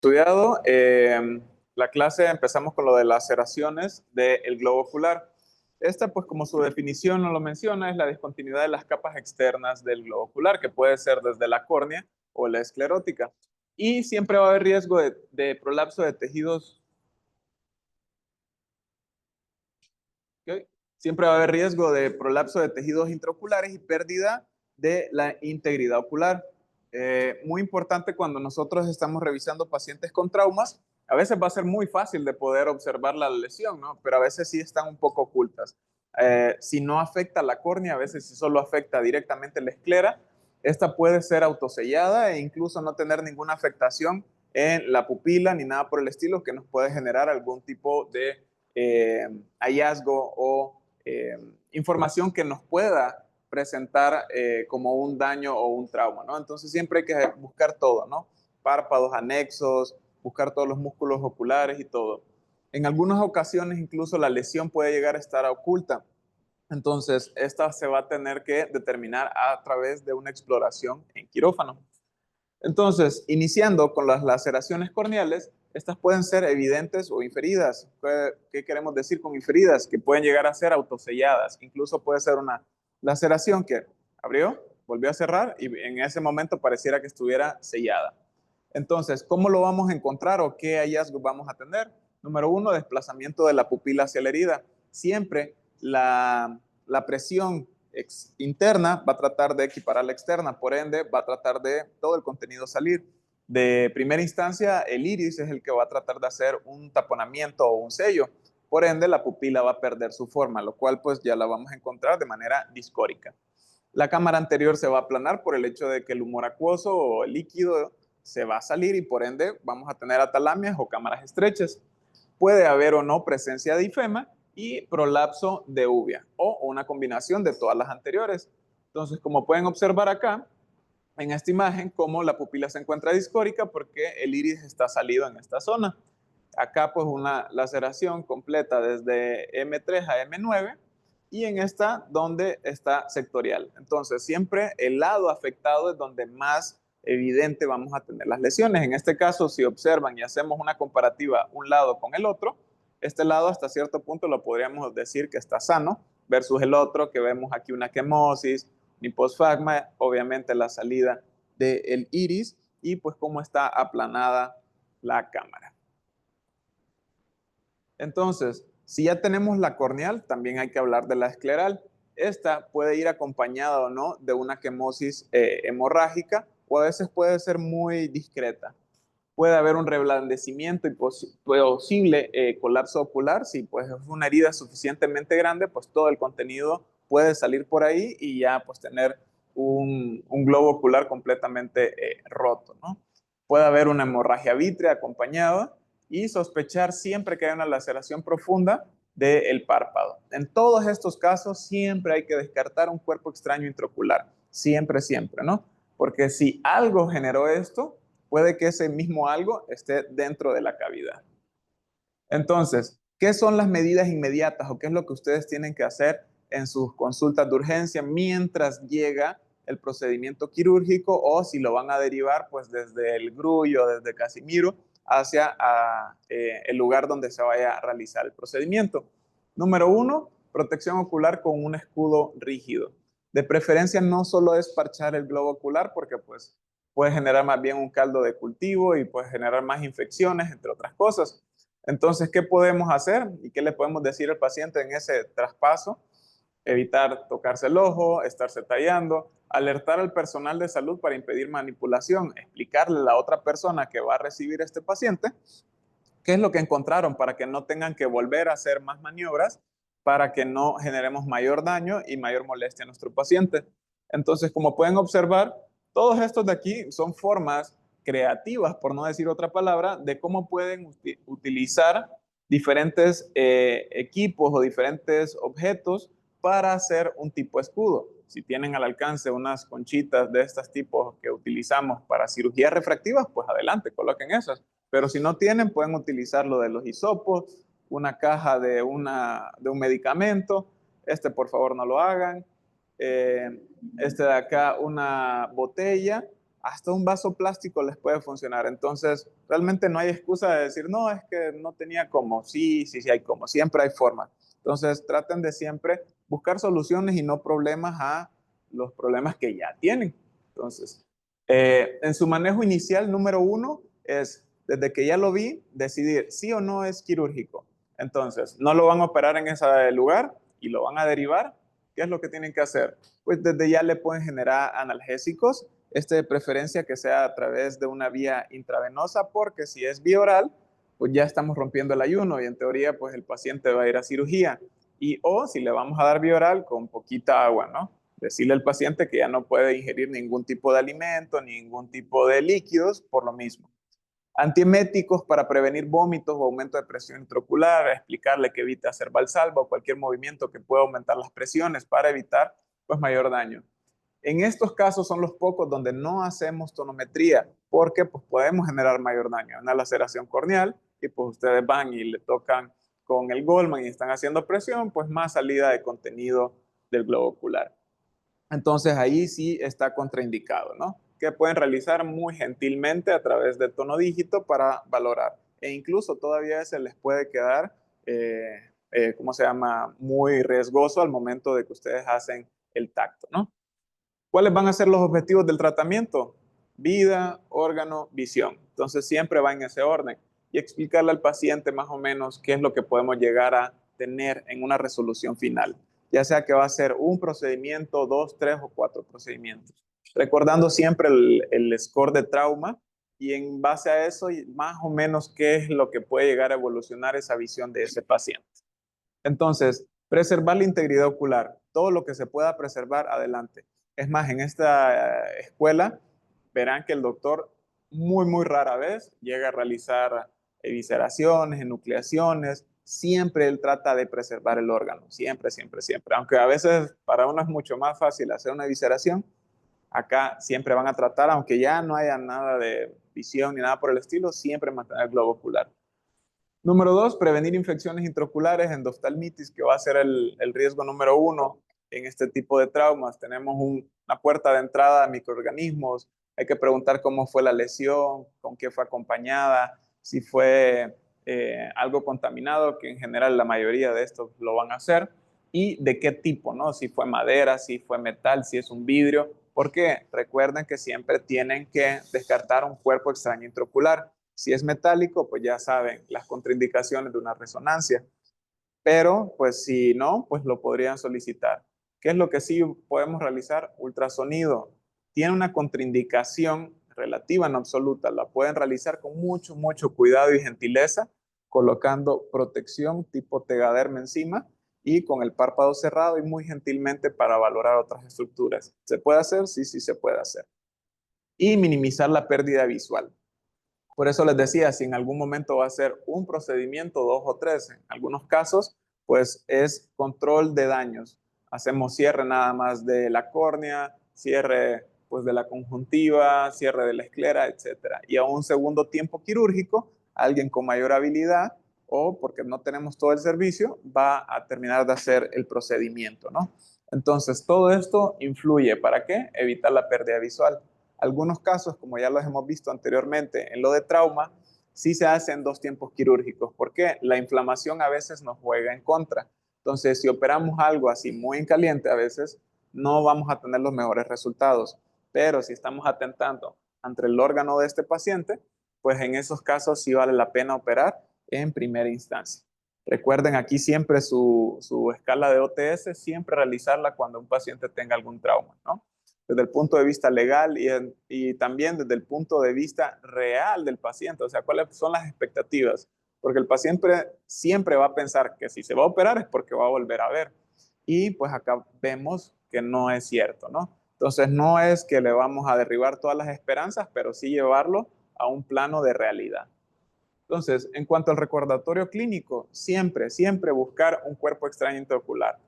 estudiado, la clase empezamos con lo de las laceraciones del globo ocular. Esta, pues como su definición no lo menciona, es la discontinuidad de las capas externas del globo ocular, que puede ser desde la córnea o la esclerótica. Y siempre va a haber riesgo de prolapso de tejidos. ¿Ok? Siempre va a haber riesgo de prolapso de tejidos intraoculares y pérdida de la integridad ocular. Muy importante cuando nosotros estamos revisando pacientes con traumas, a veces va a ser muy fácil de poder observar la lesión, ¿no? Pero a veces sí están un poco ocultas. Si no afecta la córnea, a veces si solo afecta directamente la esclera, esta puede ser autosellada e incluso no tener ninguna afectación en la pupila ni nada por el estilo que nos puede generar algún tipo de hallazgo o información que nos pueda presentar como un daño o un trauma, ¿no? Entonces siempre hay que buscar todo, ¿no? Párpados anexos, buscar todos los músculos oculares y todo. En algunas ocasiones incluso la lesión puede llegar a estar oculta. Entonces, esta se va a tener que determinar a través de una exploración en quirófano. Entonces, iniciando con las laceraciones corneales, estas pueden ser evidentes o inferidas. ¿Qué queremos decir con inferidas? Que pueden llegar a ser autoselladas. Incluso puede ser una laceración que abrió, volvió a cerrar y en ese momento pareciera que estuviera sellada. Entonces, ¿cómo lo vamos a encontrar o qué hallazgos vamos a tener? Número uno, desplazamiento de la pupila hacia la herida. Siempre la presión interna va a tratar de equiparar la externa, por ende va a tratar de todo el contenido salir. De primera instancia, el iris es el que va a tratar de hacer un taponamiento o un sello, por ende la pupila va a perder su forma, lo cual pues ya la vamos a encontrar de manera discórica. La cámara anterior se va a aplanar por el hecho de que el humor acuoso o el líquido se va a salir y por ende vamos a tener atalamias o cámaras estrechas. Puede haber o no presencia de ifema y prolapso de uvea o una combinación de todas las anteriores. Entonces, como pueden observar acá en esta imagen, cómo la pupila se encuentra discórica porque el iris está salido en esta zona. Acá pues una laceración completa desde M3 a M9 y en esta donde está sectorial. Entonces siempre el lado afectado es donde más evidente vamos a tener las lesiones. En este caso, si observan y hacemos una comparativa un lado con el otro, este lado hasta cierto punto lo podríamos decir que está sano versus el otro que vemos aquí una quemosis, un hiposfagma, obviamente la salida del iris y pues cómo está aplanada la cámara. Entonces, si ya tenemos la corneal, también hay que hablar de la escleral. Esta puede ir acompañada o no de una quemosis hemorrágica o a veces puede ser muy discreta. Puede haber un reblandecimiento y posible colapso ocular. Si pues, es una herida suficientemente grande, pues todo el contenido puede salir por ahí y ya pues tener un globo ocular completamente roto, ¿no? Puede haber una hemorragia vítrea acompañada y sospechar siempre que hay una laceración profunda del párpado. En todos estos casos siempre hay que descartar un cuerpo extraño intraocular, siempre, siempre, ¿no? Porque si algo generó esto, puede que ese mismo algo esté dentro de la cavidad. Entonces, ¿qué son las medidas inmediatas o qué es lo que ustedes tienen que hacer en sus consultas de urgencia mientras llega el procedimiento quirúrgico o si lo van a derivar pues desde el Grullo, desde Casimiro, hacia el lugar donde se vaya a realizar el procedimiento? Número uno, protección ocular con un escudo rígido. De preferencia no solo es parchar el globo ocular porque pues puede generar más bien un caldo de cultivo y puede generar más infecciones, entre otras cosas. Entonces, ¿qué podemos hacer y qué le podemos decir al paciente en ese traspaso? Evitar tocarse el ojo, estarse tallando, alertar al personal de salud para impedir manipulación, explicarle a la otra persona que va a recibir este paciente qué es lo que encontraron para que no tengan que volver a hacer más maniobras, para que no generemos mayor daño y mayor molestia a nuestro paciente. Entonces, como pueden observar, todos estos de aquí son formas creativas, por no decir otra palabra, de cómo pueden utilizar diferentes equipos o diferentes objetos para hacer un tipo escudo. Si tienen al alcance unas conchitas de estos tipos que utilizamos para cirugías refractivas, pues adelante, coloquen esas. Pero si no tienen, pueden utilizar lo de los hisopos, una caja de un medicamento. Este, por favor, no lo hagan. Este de acá, una botella, hasta un vaso plástico les puede funcionar. Entonces, realmente no hay excusa de decir, no, es que no tenía cómo. Sí, sí, sí hay cómo, siempre hay forma. Entonces, traten de siempre buscar soluciones y no problemas a los problemas que ya tienen. Entonces, en su manejo inicial, número uno es, desde que ya lo vi, decidir sí o no es quirúrgico. Entonces, no lo van a operar en ese lugar y lo van a derivar. ¿Qué es lo que tienen que hacer? Pues desde ya le pueden generar analgésicos, de preferencia que sea a través de una vía intravenosa, porque si es vía oral, pues ya estamos rompiendo el ayuno y en teoría, pues el paciente va a ir a cirugía. Y o si le vamos a dar vía oral con poquita agua, ¿no? Decirle al paciente que ya no puede ingerir ningún tipo de alimento, ningún tipo de líquidos por lo mismo. Antieméticos para prevenir vómitos o aumento de presión intraocular, explicarle que evite hacer valsalva o cualquier movimiento que pueda aumentar las presiones para evitar pues mayor daño. En estos casos son los pocos donde no hacemos tonometría porque pues podemos generar mayor daño, una laceración corneal y pues ustedes van y le tocan con el Goldman y están haciendo presión, pues más salida de contenido del globo ocular. Entonces ahí sí está contraindicado, ¿no? Que pueden realizar muy gentilmente a través del tono dígito para valorar. E incluso todavía se les puede quedar, ¿cómo se llama? Muy riesgoso al momento de que ustedes hacen el tacto, ¿no? ¿Cuáles van a ser los objetivos del tratamiento? Vida, órgano, visión. Entonces siempre va en ese orden y explicarle al paciente más o menos qué es lo que podemos llegar a tener en una resolución final, ya sea que va a ser un procedimiento, dos, tres o cuatro procedimientos. Recordando siempre el score de trauma y en base a eso más o menos qué es lo que puede llegar a evolucionar esa visión de ese paciente. Entonces, preservar la integridad ocular, todo lo que se pueda preservar, adelante. Es más, en esta escuela verán que el doctor muy, muy rara vez llega a realizar evisceraciones, enucleaciones, siempre él trata de preservar el órgano, siempre, siempre, siempre. Aunque a veces para uno es mucho más fácil hacer una evisceración, acá siempre van a tratar, aunque ya no haya nada de visión ni nada por el estilo, siempre mantener el globo ocular. Número dos, prevenir infecciones intraoculares, endoftalmitis, que va a ser el riesgo número uno en este tipo de traumas. Tenemos una puerta de entrada a microorganismos, hay que preguntar cómo fue la lesión, con qué fue acompañada, si fue algo contaminado, que en general la mayoría de estos lo van a hacer, y de qué tipo, ¿no? Si fue madera, si fue metal, si es un vidrio, porque recuerden que siempre tienen que descartar un cuerpo extraño intraocular. Si es metálico, pues ya saben las contraindicaciones de una resonancia. Pero, pues si no, pues lo podrían solicitar. ¿Qué es lo que sí podemos realizar? Ultrasonido. Tiene una contraindicación relativa, no absoluta. La pueden realizar con mucho, mucho cuidado y gentileza, colocando protección tipo tegaderma encima y con el párpado cerrado y muy gentilmente para valorar otras estructuras. ¿Se puede hacer? Sí, sí se puede hacer. Y minimizar la pérdida visual. Por eso les decía, si en algún momento va a ser un procedimiento, dos o tres, en algunos casos, pues es control de daños. Hacemos cierre nada más de la córnea, cierre pues de la conjuntiva, cierre de la esclera, etcétera. Y a un segundo tiempo quirúrgico, alguien con mayor habilidad o porque no tenemos todo el servicio, va a terminar de hacer el procedimiento, ¿no? Entonces, todo esto influye. ¿Para qué? Evitar la pérdida visual. Algunos casos, como ya los hemos visto anteriormente en lo de trauma, sí se hacen dos tiempos quirúrgicos, porque la inflamación a veces nos juega en contra. Entonces, si operamos algo así muy en caliente, a veces no vamos a tener los mejores resultados. Pero si estamos atentando ante el órgano de este paciente, pues en esos casos sí vale la pena operar en primera instancia. Recuerden aquí siempre su escala de OTS, siempre realizarla cuando un paciente tenga algún trauma, ¿no? Desde el punto de vista legal y también desde el punto de vista real del paciente, o sea, cuáles son las expectativas, porque el paciente siempre va a pensar que si se va a operar es porque va a volver a ver, y pues acá vemos que no es cierto, ¿no? Entonces no es que le vamos a derribar todas las esperanzas, pero sí llevarlo a un plano de realidad. Entonces, en cuanto al recordatorio clínico, siempre, siempre buscar un cuerpo extraño intraocular.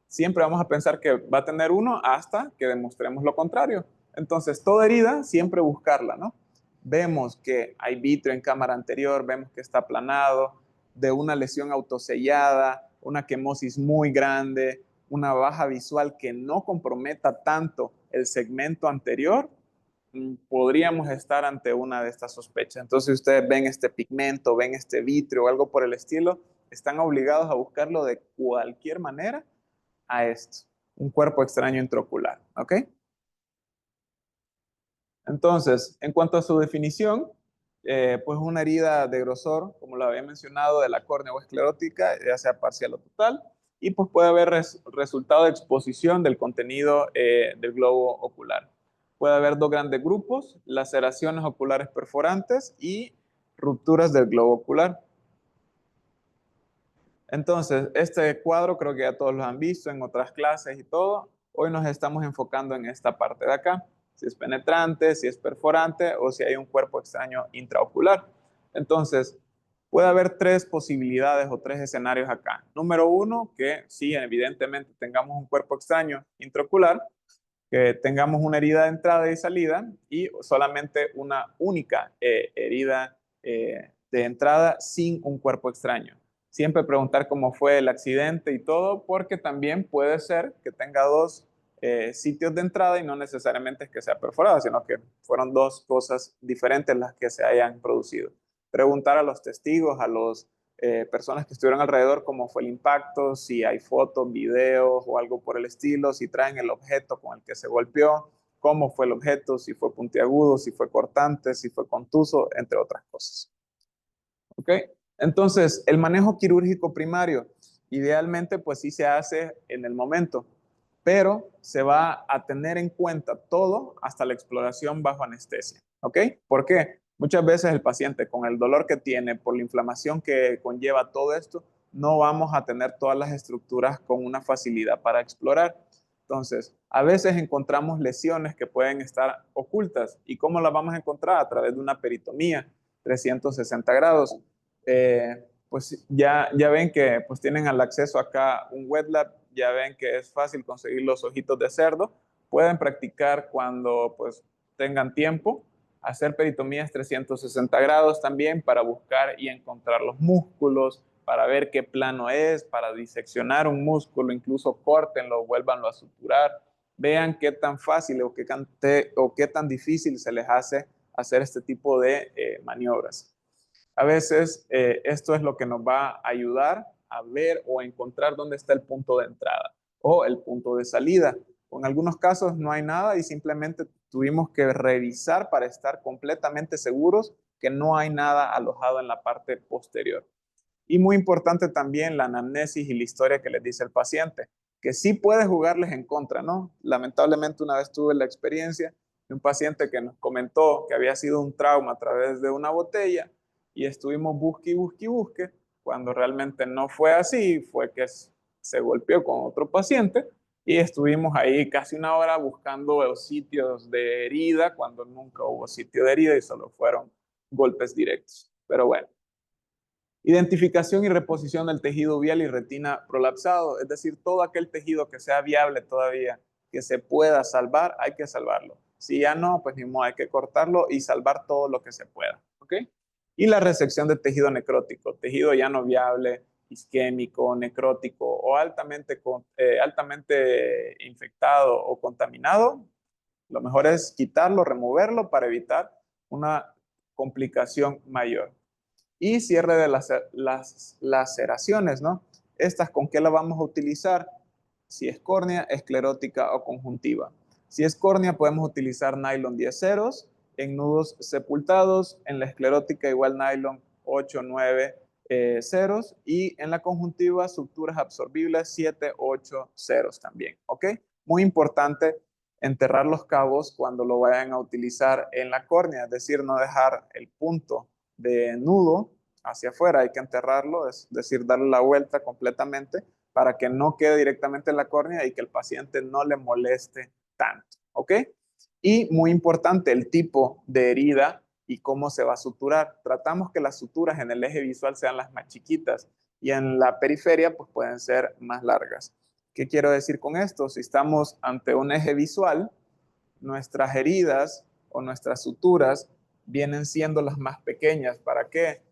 Siempre vamos a pensar que va a tener uno hasta que demostremos lo contrario. Entonces, toda herida, siempre buscarla, ¿no? Vemos que hay vitrio en cámara anterior, vemos que está aplanado, de una lesión autosellada, una quemosis muy grande, una baja visual que no comprometa tanto el segmento anterior, podríamos estar ante una de estas sospechas. Entonces, ustedes ven este pigmento, ven este vitrio o algo por el estilo, están obligados a buscarlo de cualquier manera a esto, un cuerpo extraño intraocular, ¿ok? Entonces, en cuanto a su definición, pues una herida de grosor, como lo había mencionado, de la córnea o esclerótica, ya sea parcial o total, y pues puede haber resultado de exposición del contenido del globo ocular. Puede haber dos grandes grupos, laceraciones oculares perforantes y rupturas del globo ocular. Entonces, este cuadro creo que ya todos lo han visto en otras clases y todo. Hoy nos estamos enfocando en esta parte de acá, si es penetrante, si es perforante o si hay un cuerpo extraño intraocular. Entonces, puede haber tres posibilidades o tres escenarios acá. Número uno, que sí, evidentemente tengamos un cuerpo extraño intraocular, que tengamos una herida de entrada y salida y solamente una única herida de entrada sin un cuerpo extraño. Siempre preguntar cómo fue el accidente y todo, porque también puede ser que tenga dos sitios de entrada y no necesariamente es que sea perforada, sino que fueron dos cosas diferentes las que se hayan producido. Preguntar a los testigos, a los personas que estuvieron alrededor, cómo fue el impacto, si hay fotos, videos o algo por el estilo, si traen el objeto con el que se golpeó, cómo fue el objeto, si fue puntiagudo, si fue cortante, si fue contuso, entre otras cosas. ¿Ok? Entonces, el manejo quirúrgico primario, idealmente, pues sí se hace en el momento, pero se va a tener en cuenta todo hasta la exploración bajo anestesia. ¿Ok? ¿Por qué? Muchas veces el paciente con el dolor que tiene por la inflamación que conlleva todo esto, no vamos a tener todas las estructuras con una facilidad para explorar. Entonces, a veces encontramos lesiones que pueden estar ocultas. ¿Y cómo las vamos a encontrar? A través de una peritomía 360 grados. Pues ya ven que pues tienen al acceso acá un wet lab, ya ven que es fácil conseguir los ojitos de cerdo. Pueden practicar cuando pues tengan tiempo, hacer peritomías 360 grados también para buscar y encontrar los músculos, para ver qué plano es, para diseccionar un músculo, incluso córtenlo, vuélvanlo a suturar, vean qué tan fácil o qué tan difícil se les hace hacer este tipo de maniobras. A veces esto es lo que nos va a ayudar a ver o a encontrar dónde está el punto de entrada o el punto de salida. O en algunos casos no hay nada y simplemente tuvimos que revisar para estar completamente seguros que no hay nada alojado en la parte posterior. Y muy importante también la anamnesis y la historia que les dice el paciente, que sí puede jugarles en contra, ¿no? Lamentablemente una vez tuve la experiencia de un paciente que nos comentó que había sido un trauma a través de una botella y estuvimos busque y busque y busque, cuando realmente no fue así, fue que se golpeó con otro paciente y estuvimos ahí casi una hora buscando los sitios de herida cuando nunca hubo sitio de herida y solo fueron golpes directos. Pero bueno. Identificación y reposición del tejido vial y retina prolapsado, es decir, todo aquel tejido que sea viable todavía, que se pueda salvar, hay que salvarlo. Si ya no, pues ni modo, hay que cortarlo y salvar todo lo que se pueda. ¿Ok? Y la resección de tejido necrótico, tejido ya no viable, isquémico, necrótico o altamente infectado o contaminado, lo mejor es quitarlo, removerlo para evitar una complicación mayor. Y cierre de las laceraciones, ¿no? Estas, ¿con qué las vamos a utilizar? Si es córnea, esclerótica o conjuntiva. Si es córnea, podemos utilizar nylon 10 ceros en nudos sepultados, en la esclerótica igual nylon 8, 9 ceros y en la conjuntiva suturas absorbibles 7, 8 ceros también, ¿ok? Muy importante enterrar los cabos cuando lo vayan a utilizar en la córnea, es decir, no dejar el punto de nudo hacia afuera, hay que enterrarlo, es decir, darle la vuelta completamente para que no quede directamente en la córnea y que el paciente no le moleste tanto, ¿ok? Y muy importante, el tipo de herida y cómo se va a suturar. Tratamos que las suturas en el eje visual sean las más chiquitas y en la periferia pues pueden ser más largas. ¿Qué quiero decir con esto? Si estamos ante un eje visual, nuestras heridas o nuestras suturas vienen siendo las más pequeñas. ¿Para qué?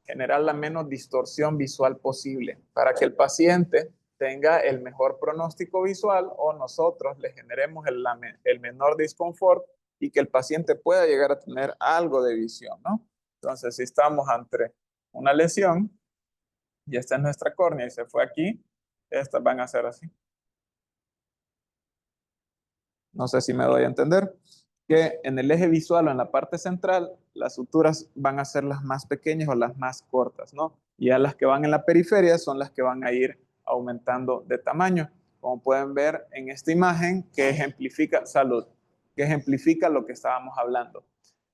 Generar la menos distorsión visual posible, para que el paciente tenga el mejor pronóstico visual o nosotros le generemos el menor disconfort y que el paciente pueda llegar a tener algo de visión, ¿no? Entonces, si estamos ante una lesión y esta es nuestra córnea y se fue aquí, estas van a ser así. No sé si me doy a entender, que en el eje visual o en la parte central, las suturas van a ser las más pequeñas o las más cortas, ¿no? Y a las que van en la periferia son las que van a ir aumentando de tamaño, como pueden ver en esta imagen que ejemplifica salud, que ejemplifica lo que estábamos hablando.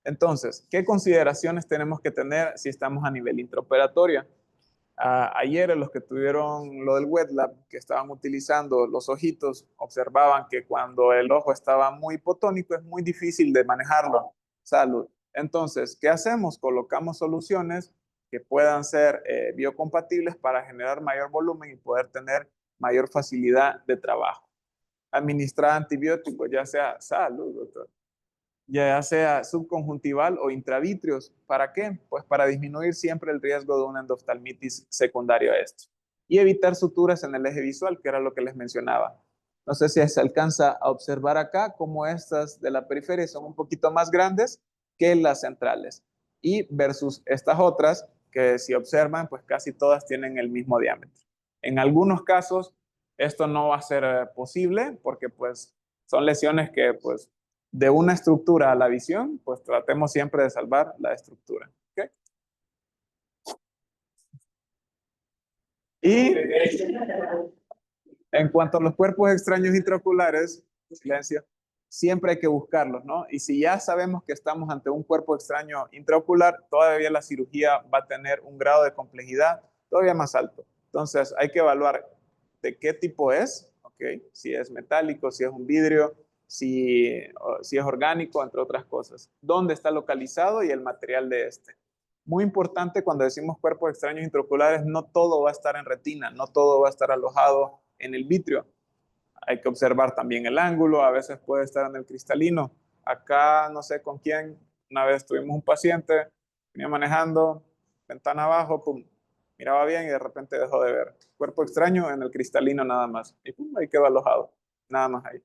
Entonces, ¿qué consideraciones tenemos que tener si estamos a nivel intraoperatorio? Ayer los que tuvieron lo del wet lab, que estaban utilizando los ojitos, observaban que cuando el ojo estaba muy hipotónico es muy difícil de manejarlo. Salud. Entonces, ¿qué hacemos? Colocamos soluciones que puedan ser biocompatibles para generar mayor volumen y poder tener mayor facilidad de trabajo. Administrar antibióticos, ya sea salud, doctor, ya sea subconjuntival o intravitreos. ¿Para qué? Pues para disminuir siempre el riesgo de una endoftalmitis secundaria a esto. Y evitar suturas en el eje visual, que era lo que les mencionaba. No sé si se alcanza a observar acá cómo estas de la periferia son un poquito más grandes que las centrales. Y versus estas otras, que si observan, pues casi todas tienen el mismo diámetro. En algunos casos, esto no va a ser posible porque pues son lesiones que pues de una estructura a la visión, pues tratemos siempre de salvar la estructura. ¿Okay? Y en cuanto a los cuerpos extraños intraoculares, silencio, siempre hay que buscarlos, ¿no? Y si ya sabemos que estamos ante un cuerpo extraño intraocular, todavía la cirugía va a tener un grado de complejidad todavía más alto. Entonces, hay que evaluar de qué tipo es, ¿ok? Si es metálico, si es un vidrio, si es orgánico, entre otras cosas. ¿Dónde está localizado y el material de este? Muy importante cuando decimos cuerpos extraños intraoculares, no todo va a estar en retina, no todo va a estar alojado en el vitrio. Hay que observar también el ángulo, a veces puede estar en el cristalino. Acá no sé con quién, una vez tuvimos un paciente, venía manejando, ventana abajo, pum, miraba bien y de repente dejó de ver. Cuerpo extraño en el cristalino nada más. Y pum, ahí quedó alojado, nada más ahí.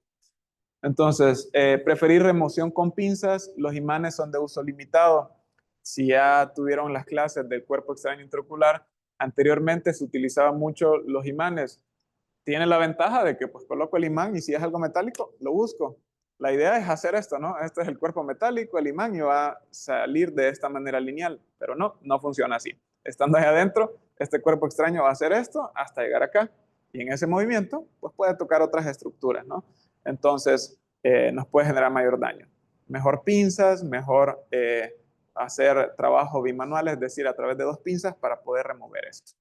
Entonces, preferir remoción con pinzas, los imanes son de uso limitado. Si ya tuvieron las clases del cuerpo extraño intraocular, anteriormente se utilizaban mucho los imanes. Tiene la ventaja de que pues coloco el imán y si es algo metálico, lo busco. La idea es hacer esto, ¿no? Este es el cuerpo metálico, el imán y va a salir de esta manera lineal, pero no, no funciona así. Estando ahí adentro, este cuerpo extraño va a hacer esto hasta llegar acá y en ese movimiento pues puede tocar otras estructuras, ¿no? Entonces nos puede generar mayor daño. Mejor pinzas, mejor hacer trabajo bimanual, es decir, a través de dos pinzas para poder remover esto.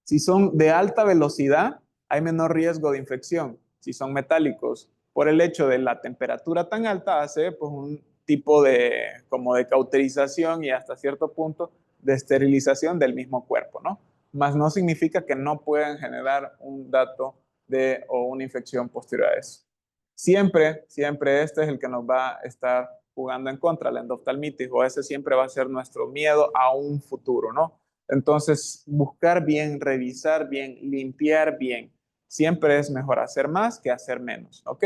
Si son de alta velocidad, hay menor riesgo de infección. Si son metálicos, por el hecho de la temperatura tan alta, hace pues un tipo de como de cauterización y hasta cierto punto de esterilización del mismo cuerpo, ¿no? Más no significa que no puedan generar un dato de o una infección posterior a eso. Siempre, siempre este es el que nos va a estar jugando en contra, la endoftalmitis, o ese siempre va a ser nuestro miedo a un futuro, ¿no? Entonces, buscar bien, revisar bien, limpiar bien. Siempre es mejor hacer más que hacer menos, ¿ok?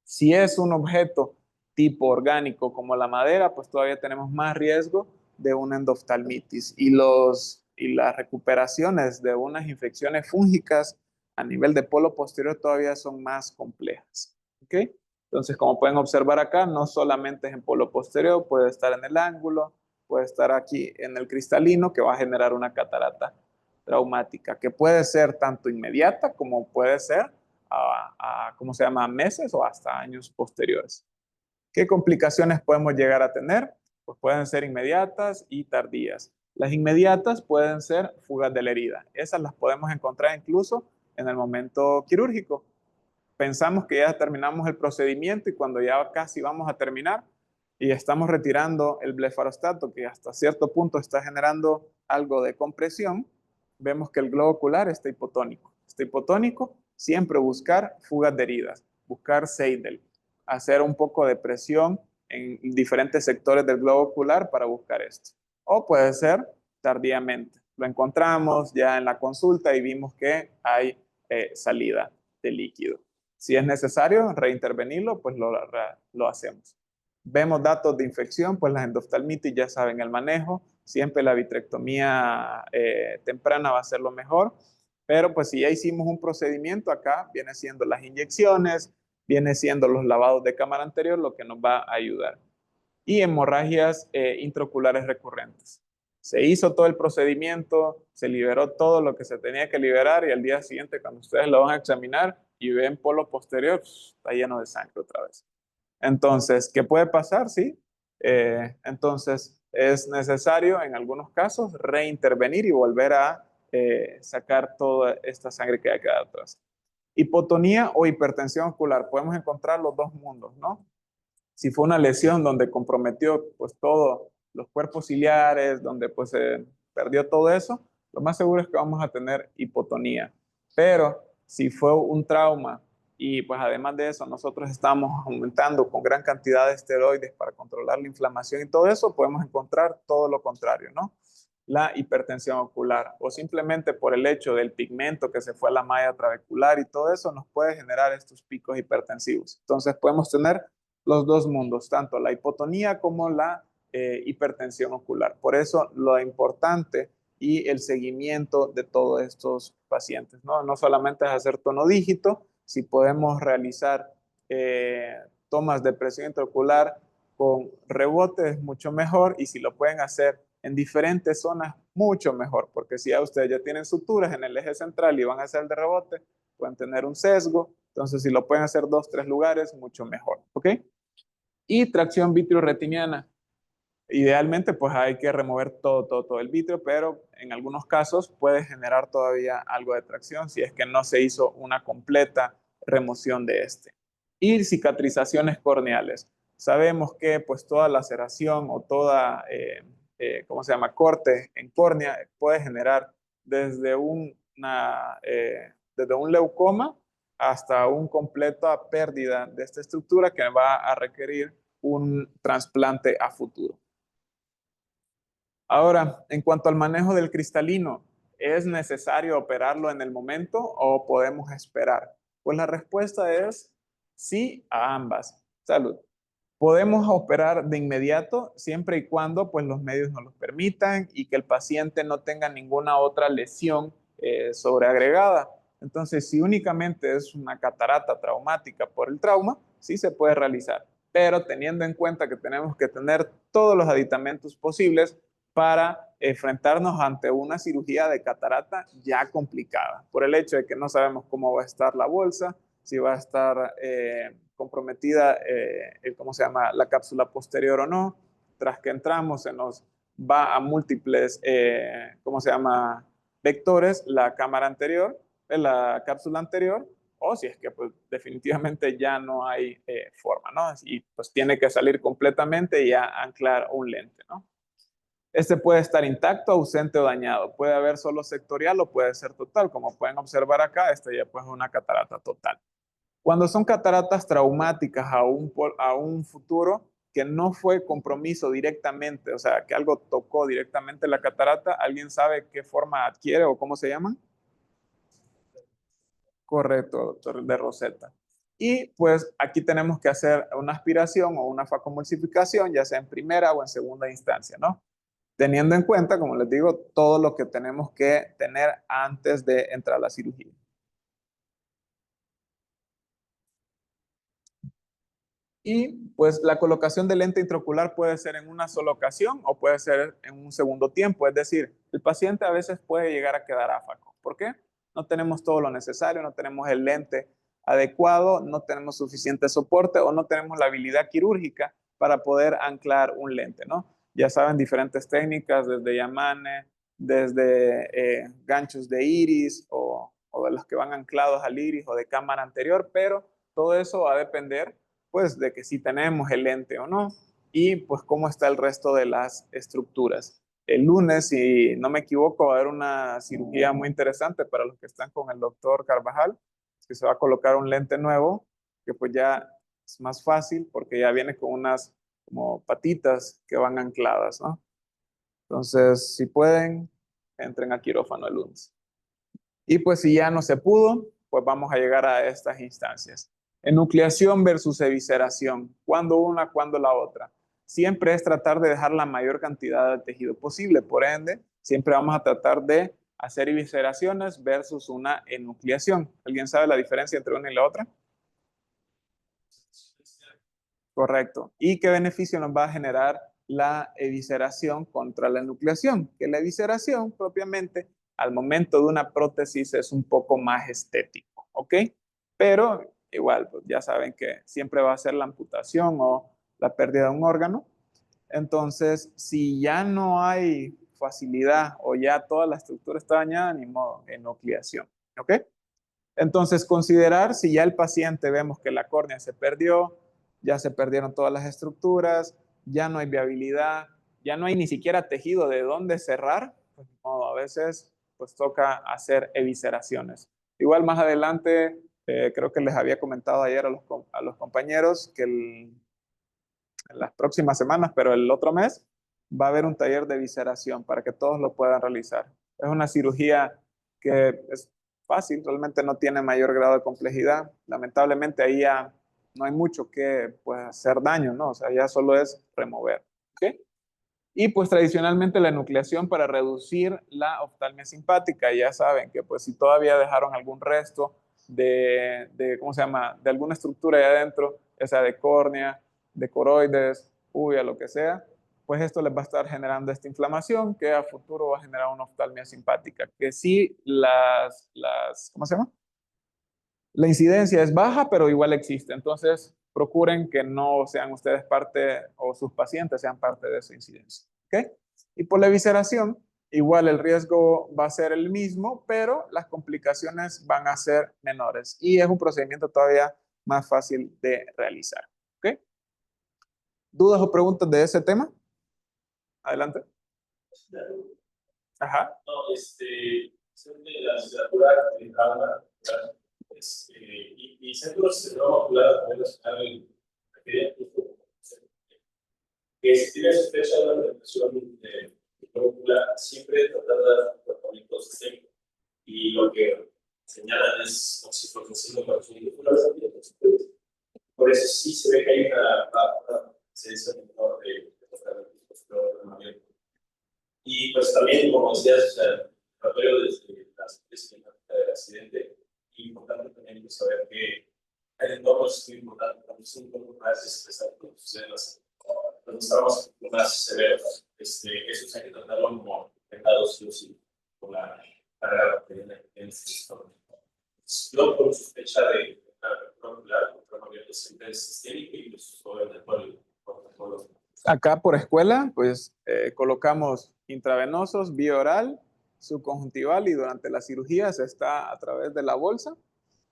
Si es un objeto tipo orgánico como la madera, pues todavía tenemos más riesgo de una endoftalmitis y las recuperaciones de unas infecciones fúngicas a nivel de polo posterior todavía son más complejas, ¿ok? Entonces, como pueden observar acá, no solamente es en polo posterior, puede estar en el ángulo, puede estar aquí en el cristalino, que va a generar una catarata traumática, que puede ser tanto inmediata como puede ser ¿cómo se llama?, meses o hasta años posteriores. ¿Qué complicaciones podemos llegar a tener? Pues pueden ser inmediatas y tardías. Las inmediatas pueden ser fugas de la herida. Esas las podemos encontrar incluso en el momento quirúrgico. Pensamos que ya terminamos el procedimiento y cuando ya casi vamos a terminar y estamos retirando el blefarostato, que hasta cierto punto está generando algo de compresión, vemos que el globo ocular está hipotónico. Está hipotónico, siempre buscar fugas de heridas, buscar Seidel, hacer un poco de presión en diferentes sectores del globo ocular para buscar esto. O puede ser tardíamente. Lo encontramos ya en la consulta y vimos que hay salida de líquido. Si es necesario reintervenirlo, pues lo hacemos. vemos datos de infección, pues la endoftalmitis ya saben el manejo. Siempre la vitrectomía temprana va a ser lo mejor. Pero pues si ya hicimos un procedimiento acá, viene siendo las inyecciones, viene siendo los lavados de cámara anterior, lo que nos va a ayudar. Y hemorragias intraoculares recurrentes. Se hizo todo el procedimiento, se liberó todo lo que se tenía que liberar y al día siguiente cuando ustedes lo van a examinar y ven polo posterior, está lleno de sangre otra vez. Entonces, ¿qué puede pasar? Sí. Entonces, es necesario en algunos casos reintervenir y volver a sacar toda esta sangre que ha quedado atrás. Hipotonía o hipertensión ocular. Podemos encontrar los dos mundos, ¿no? Si fue una lesión donde comprometió pues todos los cuerpos ciliares, donde pues se perdió todo eso, lo más seguro es que vamos a tener hipotonía. Pero si fue un trauma y pues además de eso nosotros estamos aumentando con gran cantidad de esteroides para controlar la inflamación y todo eso, podemos encontrar todo lo contrario, ¿no? La hipertensión ocular o simplemente por el hecho del pigmento que se fue a la malla trabecular y todo eso nos puede generar estos picos hipertensivos. Entonces podemos tener los dos mundos, tanto la hipotonía como la hipertensión ocular. Por eso lo importante y el seguimiento de todos estos pacientes, ¿no? No solamente es hacer tonodígito, si podemos realizar tomas de presión intraocular con rebote es mucho mejor y si lo pueden hacer en diferentes zonas, mucho mejor, porque si ya ustedes ya tienen suturas en el eje central y van a hacer el de rebote, pueden tener un sesgo, entonces si lo pueden hacer 2, 3 lugares, mucho mejor, ¿ok? Y tracción vitreoretiniana. Idealmente, pues hay que remover todo el vitrio, pero en algunos casos puede generar todavía algo de tracción si es que no se hizo una completa remoción de este. Y cicatrizaciones corneales. Sabemos que pues toda laceración o toda, ¿cómo se llama? Corte en córnea puede generar desde desde un leucoma hasta una completa pérdida de esta estructura que va a requerir un trasplante a futuro. Ahora, en cuanto al manejo del cristalino, ¿es necesario operarlo en el momento o podemos esperar? Pues la respuesta es sí a ambas. Salud. Podemos operar de inmediato siempre y cuando pues, los medios nos lo permitan y que el paciente no tenga ninguna otra lesión sobreagregada. Entonces, si únicamente es una catarata traumática por el trauma, sí se puede realizar, pero teniendo en cuenta que tenemos que tener todos los aditamentos posibles para enfrentarnos ante una cirugía de catarata ya complicada, por el hecho de que no sabemos cómo va a estar la bolsa, si va a estar comprometida, ¿cómo se llama?, la cápsula posterior o no. Tras que entramos, se nos va a múltiples, ¿cómo se llama?, vectores, la cámara anterior, la cápsula anterior, o si es que pues, definitivamente ya no hay forma, ¿no? Y pues tiene que salir completamente y ya anclar un lente, ¿no? Este puede estar intacto, ausente o dañado. Puede haber solo sectorial o puede ser total. Como pueden observar acá, esta ya pues es una catarata total. Cuando son cataratas traumáticas a un futuro que no fue compromiso directamente, o sea, que algo tocó directamente la catarata, ¿alguien sabe qué forma adquiere o cómo se llama? Correcto, doctor de Rosetta. Y pues aquí tenemos que hacer una aspiración o una facomulsificación, ya sea en primera o en segunda instancia, ¿no? Teniendo en cuenta, como les digo, todo lo que tenemos que tener antes de entrar a la cirugía. Y pues la colocación de lente intraocular puede ser en una sola ocasión o puede ser en un segundo tiempo. Es decir, el paciente a veces puede llegar a quedar áfaco. ¿Por qué? No tenemos todo lo necesario, no tenemos el lente adecuado, no tenemos suficiente soporte o no tenemos la habilidad quirúrgica para poder anclar un lente, ¿no? Ya saben, diferentes técnicas, desde Yamane, desde ganchos de iris o de los que van anclados al iris o de cámara anterior, pero todo eso va a depender pues de que si tenemos el lente o no y pues cómo está el resto de las estructuras. El lunes, si no me equivoco, va a haber una cirugía muy interesante para los que están con el doctor Carvajal, que se va a colocar un lente nuevo, que pues ya es más fácil porque ya viene con unas como patitas que van ancladas, ¿no? Entonces, si pueden, entren a quirófano el lunes. Y pues si ya no se pudo, pues vamos a llegar a estas instancias. Enucleación versus evisceración. ¿Cuándo una, cuándo la otra? Siempre es tratar de dejar la mayor cantidad de tejido posible. Por ende, siempre vamos a tratar de hacer evisceraciones versus una enucleación. ¿Alguien sabe la diferencia entre una y la otra? Correcto. ¿Y qué beneficio nos va a generar la evisceración contra la enucleación? Que la evisceración propiamente al momento de una prótesis es un poco más estético, ¿ok? Pero igual, pues ya saben que siempre va a ser la amputación o la pérdida de un órgano. Entonces, si ya no hay facilidad o ya toda la estructura está dañada, ni modo, enucleación, ¿ok? Entonces, considerar si ya el paciente vemos que la córnea se perdió, ya se perdieron todas las estructuras, ya no hay viabilidad, ya no hay ni siquiera tejido de dónde cerrar, pues no, a veces pues toca hacer evisceraciones. Igual más adelante, creo que les había comentado ayer a los compañeros que en las próximas semanas, pero el otro mes, va a haber un taller de evisceración para que todos lo puedan realizar. Es una cirugía que es fácil, realmente no tiene mayor grado de complejidad. Lamentablemente ahí ya no hay mucho que pues, hacer daño, ¿no? O sea, ya solo es remover. ¿Ok? Y pues tradicionalmente la enucleación para reducir la oftalmia simpática. Ya saben que pues si todavía dejaron algún resto ¿cómo se llama? De alguna estructura ahí adentro, esa de córnea, de coroides, uya, lo que sea, pues esto les va a estar generando esta inflamación que a futuro va a generar una oftalmia simpática. Que sí, ¿cómo se llama? La incidencia es baja, pero igual existe. Entonces, procuren que no sean ustedes parte o sus pacientes sean parte de esa incidencia. ¿Ok? Y por la evisceración, igual el riesgo va a ser el mismo, pero las complicaciones van a ser menores. Y es un procedimiento todavía más fácil de realizar. ¿Ok? ¿Dudas o preguntas de ese tema? Adelante. Ajá. No, soy de la literatura de trauma, y centros de trauma ocular a nivel nacional que si tiene sospecha de una depresión de trauma ocular, siempre tratar de dar tratamientos sistémicos. Y lo que señalan es oxiflorocina para su ocular. Por eso sí se ve que hay una presencia menor de tratamiento. Y pues también, como decías, o sea, el tratamiento desde la cinemática del accidente, importante también pues, saber que el entorno es muy importante, cuando es un entorno más estresante, cuando suceden los traumas más severos, eso hay que tratarlo como pecados sí o sí, con la carga bacteriana que tiene este sistema. Yo, por sospecha de el tratamiento siempre es sistémico y pues todo el protocolo. Acá por escuela, pues colocamos intravenosos, vía oral, subconjuntival y durante la cirugía se está a través de la bolsa,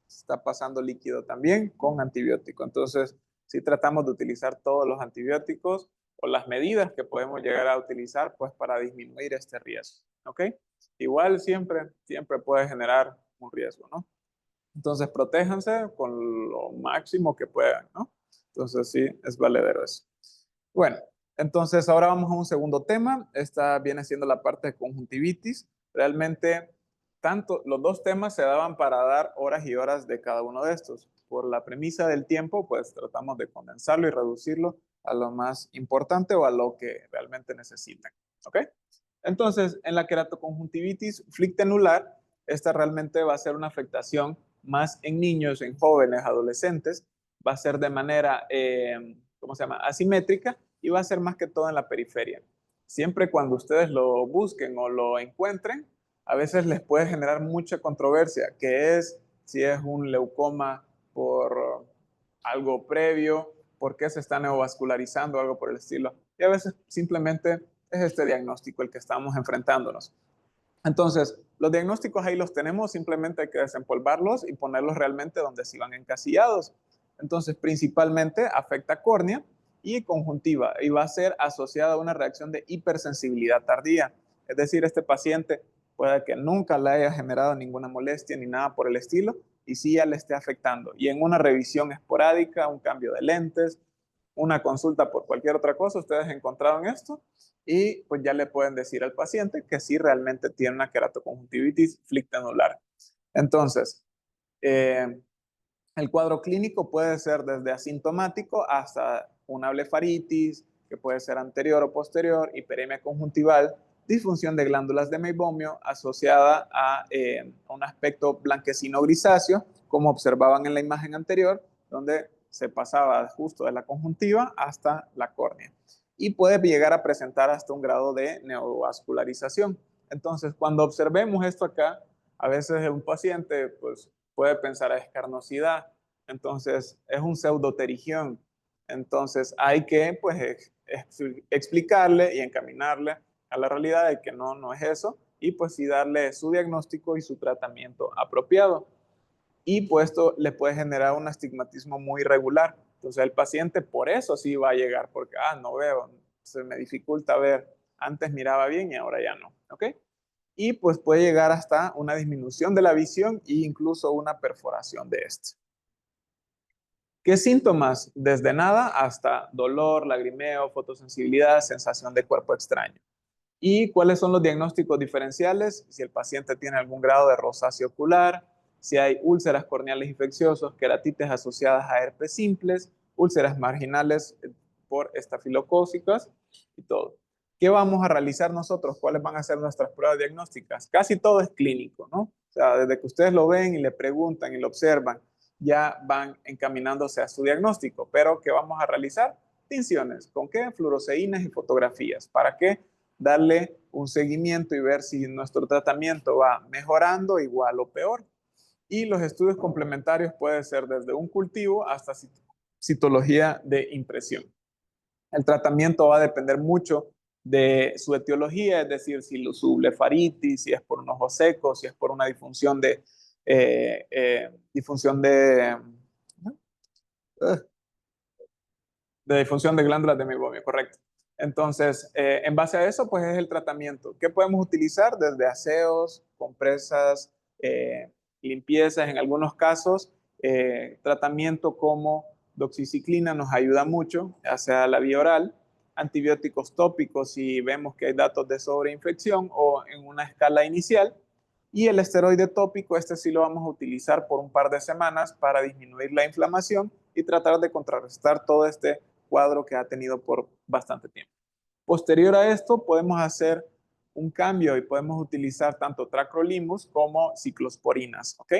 se está pasando líquido también con antibiótico. Entonces, sí tratamos de utilizar todos los antibióticos o las medidas que podemos llegar a utilizar pues para disminuir este riesgo, ¿ok? Igual siempre puede generar un riesgo, ¿no? Entonces, protéjanse con lo máximo que puedan, ¿no? Entonces, sí, es valedero eso. Bueno, entonces ahora vamos a un segundo tema. Esta viene siendo la parte de conjuntivitis. Realmente, los dos temas se daban para dar horas y horas de cada uno de estos. Por la premisa del tiempo, pues tratamos de condensarlo y reducirlo a lo más importante o a lo que realmente necesitan. ¿Ok? Entonces, en la queratoconjuntivitis flictenular, esta realmente va a ser una afectación más en niños, en jóvenes, adolescentes. Va a ser de manera, ¿cómo se llama? Asimétrica y va a ser más que todo en la periferia. Siempre cuando ustedes lo busquen o lo encuentren, a veces les puede generar mucha controversia, que es si es un leucoma por algo previo, por qué se está neovascularizando, algo por el estilo. Y a veces simplemente es este diagnóstico el que estamos enfrentándonos. Entonces, los diagnósticos ahí los tenemos, simplemente hay que desempolvarlos y ponerlos realmente donde se van encasillados. Entonces, principalmente afecta córnea y conjuntiva y va a ser asociada a una reacción de hipersensibilidad tardía. Es decir, este paciente puede que nunca le haya generado ninguna molestia ni nada por el estilo y sí ya le esté afectando. Y en una revisión esporádica, un cambio de lentes, una consulta por cualquier otra cosa, ustedes encontraron esto y pues ya le pueden decir al paciente que sí realmente tiene una queratoconjuntivitis flictenular. Entonces, eh, El cuadro clínico puede ser desde asintomático hasta una blefaritis, que puede ser anterior o posterior, hiperemia conjuntival, disfunción de glándulas de meibomio asociada a un aspecto blanquecino grisáceo, como observaban en la imagen anterior, donde se pasaba justo de la conjuntiva hasta la córnea. Y puede llegar a presentar hasta un grado de neovascularización. Entonces, cuando observemos esto acá, a veces un paciente pues, puede pensar a escarnosidad, entonces es un pseudoterigión. Entonces hay que pues explicarle y encaminarle a la realidad de que no es eso y pues sí darle su diagnóstico y su tratamiento apropiado. Y pues esto le puede generar un astigmatismo muy irregular. Entonces el paciente por eso sí va a llegar, porque no veo, se me dificulta ver, antes miraba bien y ahora ya no, ¿ok? Y pues puede llegar hasta una disminución de la visión e incluso una perforación de este. ¿Qué síntomas? Desde nada hasta dolor, lagrimeo, fotosensibilidad, sensación de cuerpo extraño. ¿Y cuáles son los diagnósticos diferenciales? Si el paciente tiene algún grado de rosácea ocular, si hay úlceras corneales infecciosos, queratitis asociadas a herpes simples, úlceras marginales por estafilocócicas y todo. ¿Qué vamos a realizar nosotros? ¿Cuáles van a ser nuestras pruebas diagnósticas? Casi todo es clínico, ¿no? O sea, desde que ustedes lo ven y le preguntan y lo observan, ya van encaminándose a su diagnóstico. Pero ¿qué vamos a realizar? Tinciones. ¿Con qué? Fluoresceínas y fotografías. ¿Para qué? Darle un seguimiento y ver si nuestro tratamiento va mejorando igual o peor. Y los estudios complementarios pueden ser desde un cultivo hasta citología de impresión. El tratamiento va a depender mucho de su etiología, es decir, si su blefaritis, si es por un ojo seco, si es por una disfunción de disfunción de glándulas de meibomio, correcto. Entonces, en base a eso, pues es el tratamiento. ¿Qué podemos utilizar? Desde aseos, compresas, limpiezas, en algunos casos, tratamiento como doxiciclina nos ayuda mucho, ya sea la vía oral, antibióticos tópicos si vemos que hay datos de sobreinfección o en una escala inicial, y el esteroide tópico, este sí lo vamos a utilizar por un par de semanas para disminuir la inflamación y tratar de contrarrestar todo este cuadro que ha tenido por bastante tiempo. Posterior a esto, podemos hacer un cambio y podemos utilizar tanto tacrolimus como ciclosporinas, ¿ok?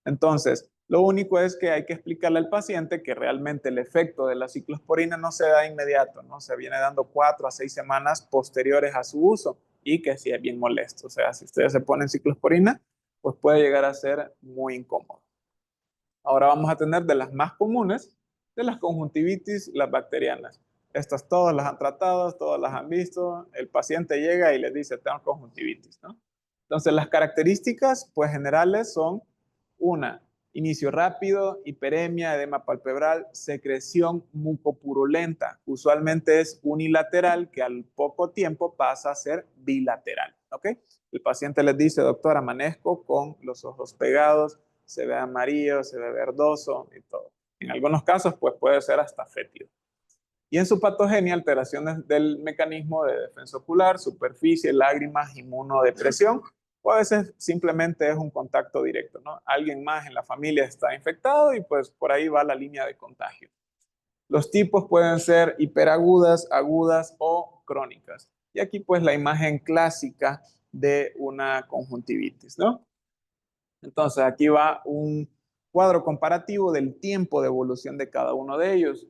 Entonces, lo único es que hay que explicarle al paciente que realmente el efecto de la ciclosporina no se da inmediato, ¿no? Se viene dando 4 a 6 semanas posteriores a su uso y que sí es bien molesto. O sea, si ustedes se ponen ciclosporina, pues puede llegar a ser muy incómodo. Ahora vamos a tener de las más comunes, de las conjuntivitis, las bacterianas. Estas todas las han tratado, todas las han visto. El paciente llega y les dice, tengo conjuntivitis, ¿no? Entonces, las características, pues generales son una, inicio rápido, hiperemia, edema palpebral, secreción mucopurulenta. Usualmente es unilateral, que al poco tiempo pasa a ser bilateral, ¿ok? El paciente les dice, doctor, amanezco con los ojos pegados, se ve amarillo, se ve verdoso y todo. En algunos casos, pues puede ser hasta fétido. Y en su patogenia, alteraciones del mecanismo de defensa ocular, superficie, lágrimas, inmunodepresión, o a veces simplemente es un contacto directo, ¿no? Alguien más en la familia está infectado y pues por ahí va la línea de contagio. Los tipos pueden ser hiperagudas, agudas o crónicas. Y aquí pues la imagen clásica de una conjuntivitis, ¿no? Entonces aquí va un cuadro comparativo del tiempo de evolución de cada uno de ellos.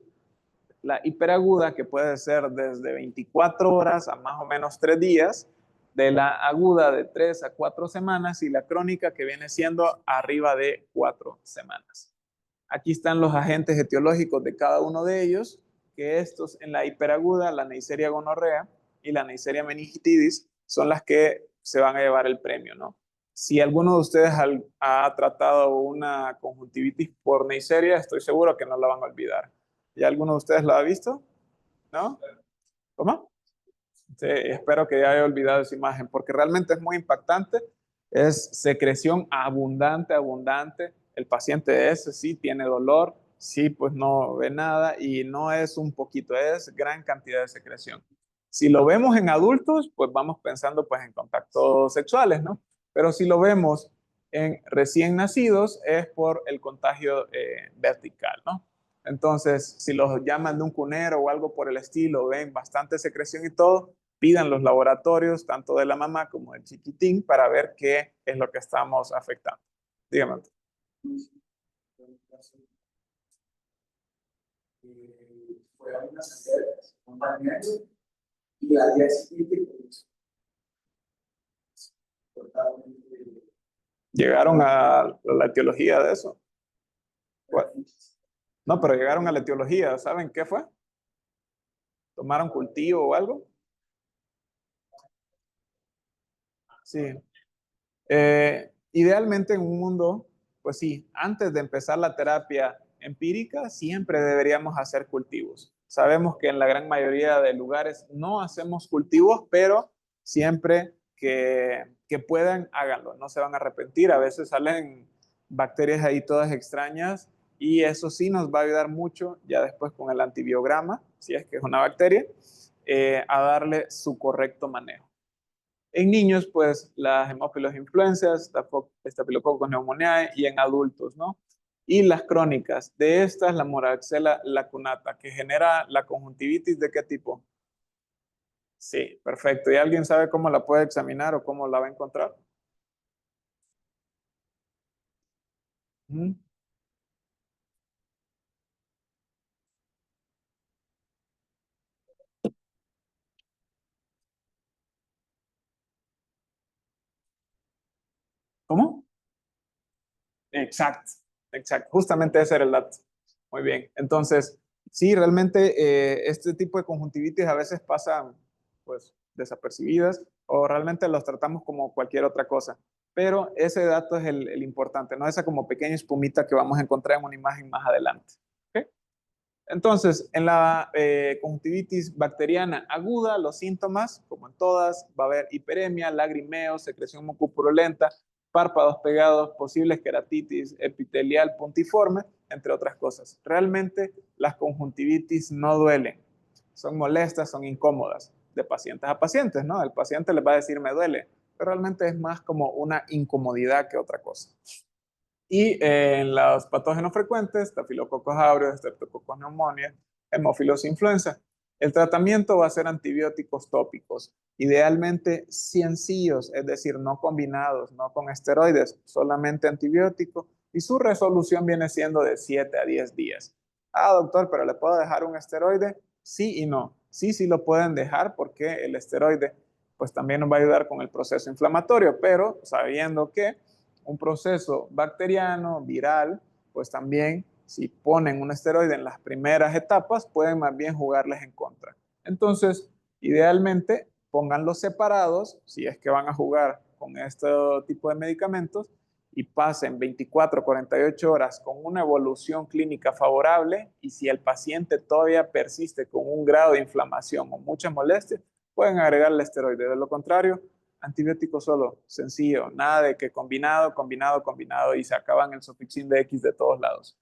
La hiperaguda, que puede ser desde 24 horas a más o menos 3 días, de la aguda de 3 a 4 semanas y la crónica que viene siendo arriba de 4 semanas. Aquí están los agentes etiológicos de cada uno de ellos, que estos en la hiperaguda, la Neisseria gonorrea y la Neisseria meningitidis, son las que se van a llevar el premio, ¿no? Si alguno de ustedes ha tratado una conjuntivitis por Neisseria, estoy seguro que no la van a olvidar. ¿Ya alguno de ustedes lo ha visto? ¿No? ¿Cómo? Sí, espero que ya haya olvidado esa imagen, porque realmente es muy impactante. Es secreción abundante, abundante. El paciente ese sí tiene dolor, sí, pues no ve nada y no es un poquito, es gran cantidad de secreción. Si lo vemos en adultos, pues vamos pensando pues en contactos sexuales, ¿no? Pero si lo vemos En recién nacidos es por el contagio vertical, ¿no? Entonces, si los llaman de un cunero o algo por el estilo, ven bastante secreción y todo, pidan los laboratorios, tanto de la mamá como del chiquitín, para ver qué es lo que estamos afectando. Dígame. Fue a una salida un balneario y al día siguiente ¿Llegaron a la etiología de eso? ¿Cuál? No, pero llegaron a la etiología. ¿Saben qué fue? ¿Tomaron cultivo o algo? Sí. Idealmente en un mundo, pues sí, antes de empezar la terapia empírica, siempre deberíamos hacer cultivos. Sabemos que en la gran mayoría de lugares no hacemos cultivos, pero siempre que puedan, háganlo. No se van a arrepentir. A veces salen bacterias ahí todas extrañas y eso sí nos va a ayudar mucho ya después con el antibiograma, si es que es una bacteria, a darle su correcto manejo. En niños, pues las hemófilos influencias, Staphylococcus pneumoniae y en adultos, ¿no? Y las crónicas. De estas, la Moraxella lacunata, que genera la conjuntivitis, ¿de qué tipo? Sí, perfecto. ¿Y alguien sabe cómo la puede examinar o cómo la va a encontrar? ¿Mm? ¿Cómo? Exacto, exacto. Justamente ese era el dato. Muy bien. Entonces, sí, realmente este tipo de conjuntivitis a veces pasan, pues, desapercibidas o realmente los tratamos como cualquier otra cosa. Pero ese dato es el importante, ¿no? Esa como pequeña espumita que vamos a encontrar en una imagen más adelante. ¿Ok? Entonces, en la conjuntivitis bacteriana aguda, los síntomas, como en todas, va a haber hiperemia, lagrimeo, secreción mucopurulenta, párpados pegados, posibles queratitis epitelial puntiforme, entre otras cosas. Realmente las conjuntivitis no duelen, son molestas, son incómodas, de pacientes a pacientes, ¿no? El paciente les va a decir me duele, pero realmente es más como una incomodidad que otra cosa. Y en los patógenos frecuentes, Staphylococcus aureus, Streptococcus pneumoniae, Haemophilus influenza. El tratamiento va a ser antibióticos tópicos, idealmente sencillos, es decir, no combinados, no con esteroides, solamente antibiótico, y su resolución viene siendo de 7 a 10 días. Ah, doctor, pero ¿le puedo dejar un esteroide? Sí y no. Sí, sí lo pueden dejar porque el esteroide pues también nos va a ayudar con el proceso inflamatorio, pero sabiendo que un proceso bacteriano, viral, pues también si ponen un esteroide en las primeras etapas, pueden más bien jugarles en contra. Entonces, idealmente, pónganlos separados, si es que van a jugar con este tipo de medicamentos, y pasen 24, 48 horas con una evolución clínica favorable, y si el paciente todavía persiste con un grado de inflamación o mucha molestia, pueden agregarle esteroide. De lo contrario, antibiótico solo, sencillo, nada de que combinado, combinado, combinado y se acaban el sofixin de X de todos lados.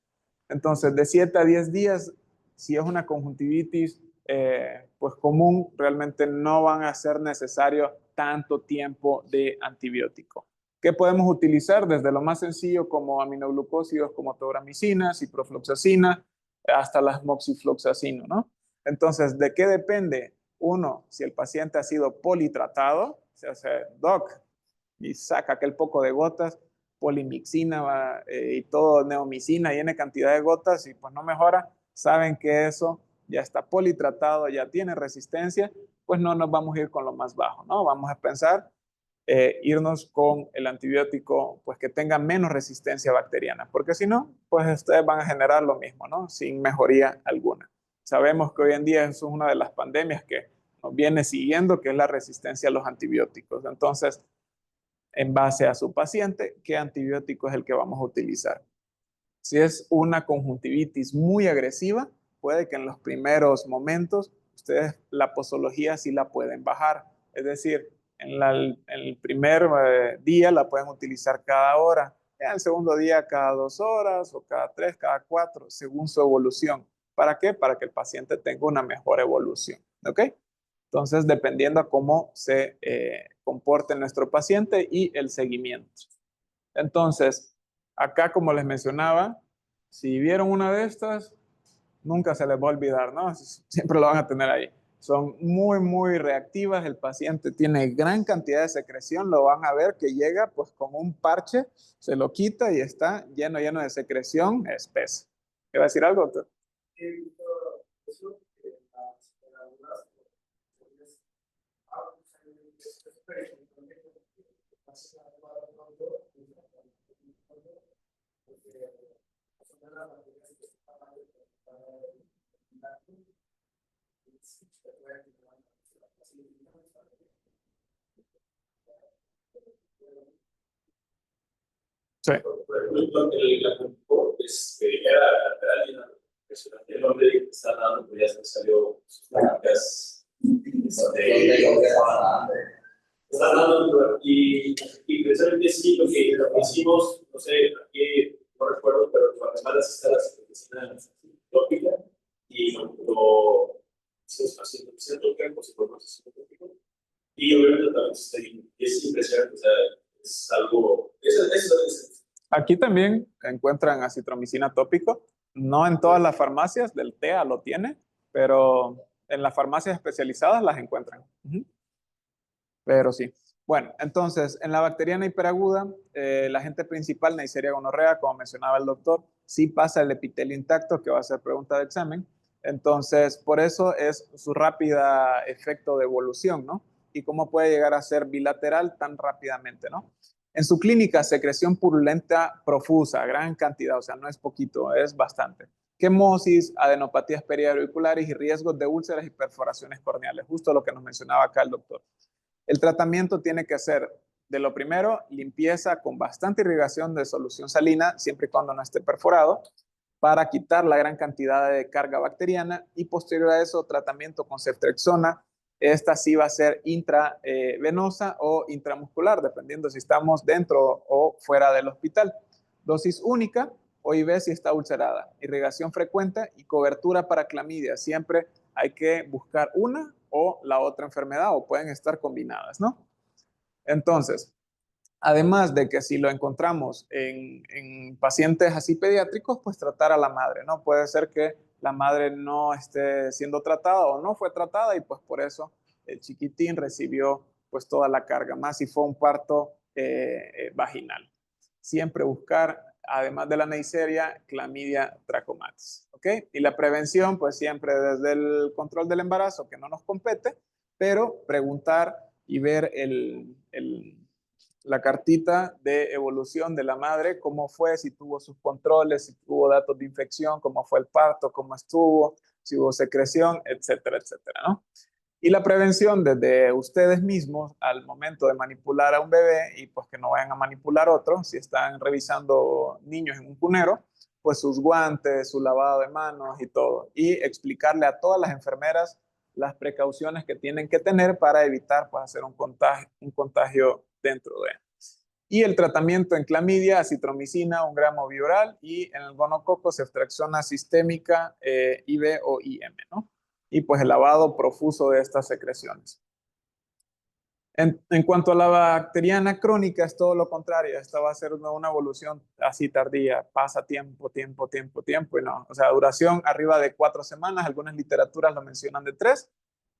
Entonces, de 7 a 10 días, si es una conjuntivitis pues común, realmente no van a ser necesario tanto tiempo de antibiótico. ¿Qué podemos utilizar? Desde lo más sencillo como aminoglucósidos como tobramicina, ciprofloxacina, hasta las moxifloxacino, ¿no? Entonces, ¿de qué depende? Uno, si el paciente ha sido politratado, se hace doc y saca aquel poco de gotas, polimixina y todo, neomicina, y N cantidad de gotas y pues no mejora, saben que eso ya está politratado, ya tiene resistencia, pues no nos vamos a ir con lo más bajo, ¿no? Vamos a pensar irnos con el antibiótico pues que tenga menos resistencia bacteriana, porque si no, pues ustedes van a generar lo mismo, ¿no? Sin mejoría alguna. Sabemos que hoy en día eso es una de las pandemias que nos viene siguiendo, que es la resistencia a los antibióticos. Entonces, en base a su paciente, ¿qué antibiótico es el que vamos a utilizar? Si es una conjuntivitis muy agresiva, puede que en los primeros momentos ustedes la posología sí la pueden bajar. Es decir, en el primer día la pueden utilizar cada hora, en el segundo día cada 2 horas o cada 3, cada 4, según su evolución. ¿Para qué? Para que el paciente tenga una mejor evolución. ¿Ok? Entonces, dependiendo a cómo se comporte nuestro paciente y el seguimiento. Entonces, acá como les mencionaba, si vieron una de estas, nunca se les va a olvidar, ¿no? Siempre lo van a tener ahí. Son muy, muy reactivas. El paciente tiene gran cantidad de secreción. Lo van a ver que llega pues con un parche, se lo quita y está lleno, lleno de secreción espesa. ¿Qué va a decir algo, doctor? Sí. Por ejemplo, la Concor, era lateral y una impresionante. El hombre que está dando, pues ya se salió sus prácticas. Está dando, y precisamente sí, lo que hicimos, no sé, aquí no recuerdo, pero para las está la medicina tópica y lo hicimos haciendo tópico, si podemos hacer tópico. Y obviamente también es impresionante, o sea, es algo. Aquí también encuentran acitromicina tópico. No en todas las farmacias del TEA lo tiene, pero en las farmacias especializadas las encuentran. Pero sí. Bueno, entonces, en la bacteriana hiperaguda, el agente principal, Neisseria gonorrea, como mencionaba el doctor, sí pasa el epitelio intacto, que va a ser pregunta de examen. Entonces, por eso es su rápida efecto de evolución, ¿no? Y cómo puede llegar a ser bilateral tan rápidamente, ¿no? En su clínica, secreción purulenta profusa, gran cantidad, o sea, no es poquito, es bastante. Quemosis, adenopatías periauriculares y riesgos de úlceras y perforaciones corneales, justo lo que nos mencionaba acá el doctor. El tratamiento tiene que ser, de lo primero, limpieza con bastante irrigación de solución salina, siempre y cuando no esté perforado, para quitar la gran cantidad de carga bacteriana, y posterior a eso, tratamiento con ceftriaxona. Esta sí va a ser intravenosa o intramuscular, dependiendo si estamos dentro o fuera del hospital. Dosis única o IV si está ulcerada. Irrigación frecuente y cobertura para clamidia. Siempre hay que buscar una o la otra enfermedad, o pueden estar combinadas, ¿no? Entonces, además de que si lo encontramos en pacientes así pediátricos, pues tratar a la madre, ¿no? Puede ser que la madre no esté siendo tratada o no fue tratada y pues por eso el chiquitín recibió pues toda la carga, más si fue un parto vaginal. Siempre buscar, además de la Neisseria, Clamidia trachomatis, ¿ok? Y la prevención, pues siempre desde el control del embarazo, que no nos compete, pero preguntar y ver la cartita de evolución de la madre, cómo fue, si tuvo sus controles, si tuvo datos de infección, cómo fue el parto, cómo estuvo, si hubo secreción, etcétera, etcétera, ¿no? Y la prevención desde ustedes mismos al momento de manipular a un bebé y pues que no vayan a manipular otro, si están revisando niños en un cunero, pues sus guantes, su lavado de manos y todo. Y explicarle a todas las enfermeras las precauciones que tienen que tener para evitar pues, hacer un contagio dentro de. Y el tratamiento en clamidia, acitromicina, 1 gramo bioral, y en el gonococo, ceftriaxona sistémica, IV o IM, ¿no? Y pues el lavado profuso de estas secreciones. En cuanto a la bacteriana crónica, es todo lo contrario. Esta va a ser una evolución así tardía. Pasa tiempo, y no. O sea, duración arriba de 4 semanas. Algunas literaturas lo mencionan de 3.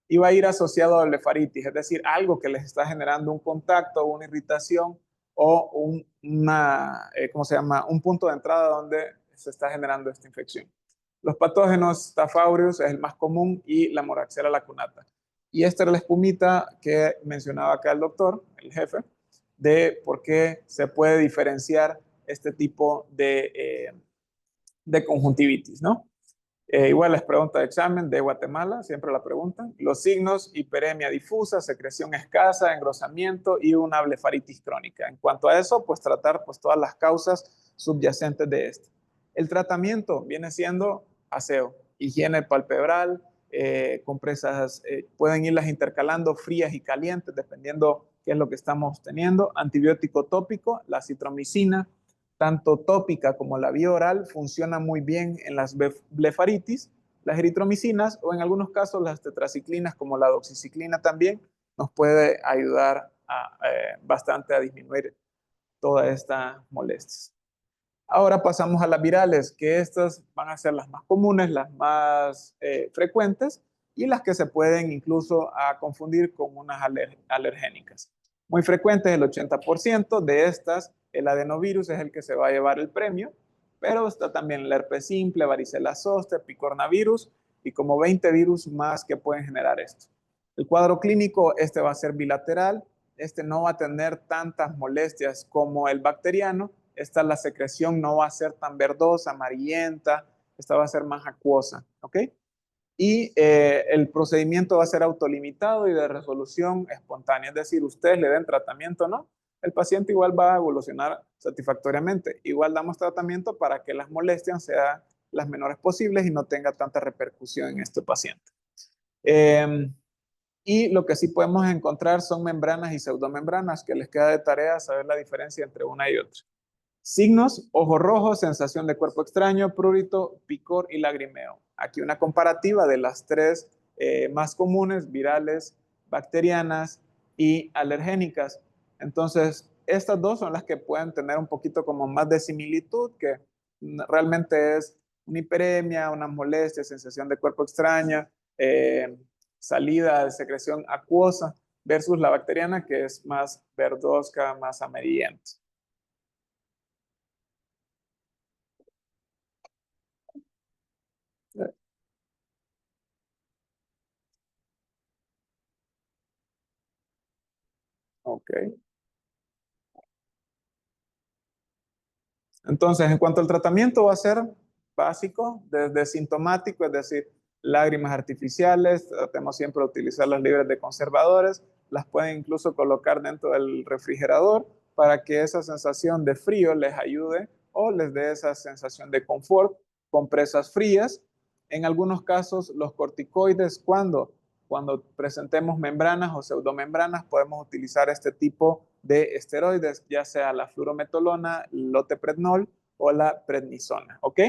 Y va a ir asociado a blefaritis, es decir, algo que les está generando un contacto, una irritación o ¿cómo se llama? Un punto de entrada donde se está generando esta infección. Los patógenos Staph aureus es el más común y la Moraxella lacunata. Y esta era la espumita que mencionaba acá el doctor, el jefe, de por qué se puede diferenciar este tipo de conjuntivitis, ¿no? Igual les pregunta de examen de Guatemala, siempre la preguntan. Los signos: hiperemia difusa, secreción escasa, engrosamiento y una blefaritis crónica. En cuanto a eso, pues tratar pues, todas las causas subyacentes de esto. El tratamiento viene siendo aseo, higiene palpebral, compresas, pueden irlas intercalando frías y calientes, dependiendo qué es lo que estamos teniendo. Antibiótico tópico, la citromicina, tanto tópica como la vía oral, funciona muy bien en las blefaritis. Las eritromicinas o en algunos casos las tetraciclinas como la doxiciclina también nos puede ayudar bastante a disminuir todas estas molestias. Ahora pasamos a las virales, que estas van a ser las más comunes, las más frecuentes y las que se pueden incluso confundir con unas alergénicas. Muy frecuentes, el 80% de estas, el adenovirus es el que se va a llevar el premio, pero está también el herpes simple, varicela zoster, picornavirus y como 20 virus más que pueden generar esto. El cuadro clínico, este va a ser bilateral, este no va a tener tantas molestias como el bacteriano, esta la secreción no va a ser tan verdosa, amarillenta, esta va a ser más acuosa, ¿ok? Y el procedimiento va a ser autolimitado y de resolución espontánea, es decir, ustedes le den tratamiento o no, el paciente igual va a evolucionar satisfactoriamente. Igual damos tratamiento para que las molestias sean las menores posibles y no tenga tanta repercusión en este paciente. Y lo que sí podemos encontrar son membranas y pseudomembranas, que les queda de tarea saber la diferencia entre una y otra. Signos: ojo rojo, sensación de cuerpo extraño, prurito, picor y lagrimeo. Aquí una comparativa de las tres más comunes: virales, bacterianas y alergénicas. Entonces, estas dos son las que pueden tener un poquito como más de similitud, que realmente es una hiperemia, una molestia, sensación de cuerpo extraña, salida de secreción acuosa, versus la bacteriana, que es más verdosca, más amarillenta. Ok. Entonces, en cuanto al tratamiento, va a ser básico, desde sintomático, es decir, lágrimas artificiales, tratemos siempre de utilizarlas libres de conservadores, las pueden incluso colocar dentro del refrigerador para que esa sensación de frío les ayude o les dé esa sensación de confort, compresas frías. En algunos casos, los corticoides, cuando presentemos membranas o pseudomembranas, podemos utilizar este tipo de esteroides, ya sea la fluorometolona, loteprednol o la prednisona, ¿ok?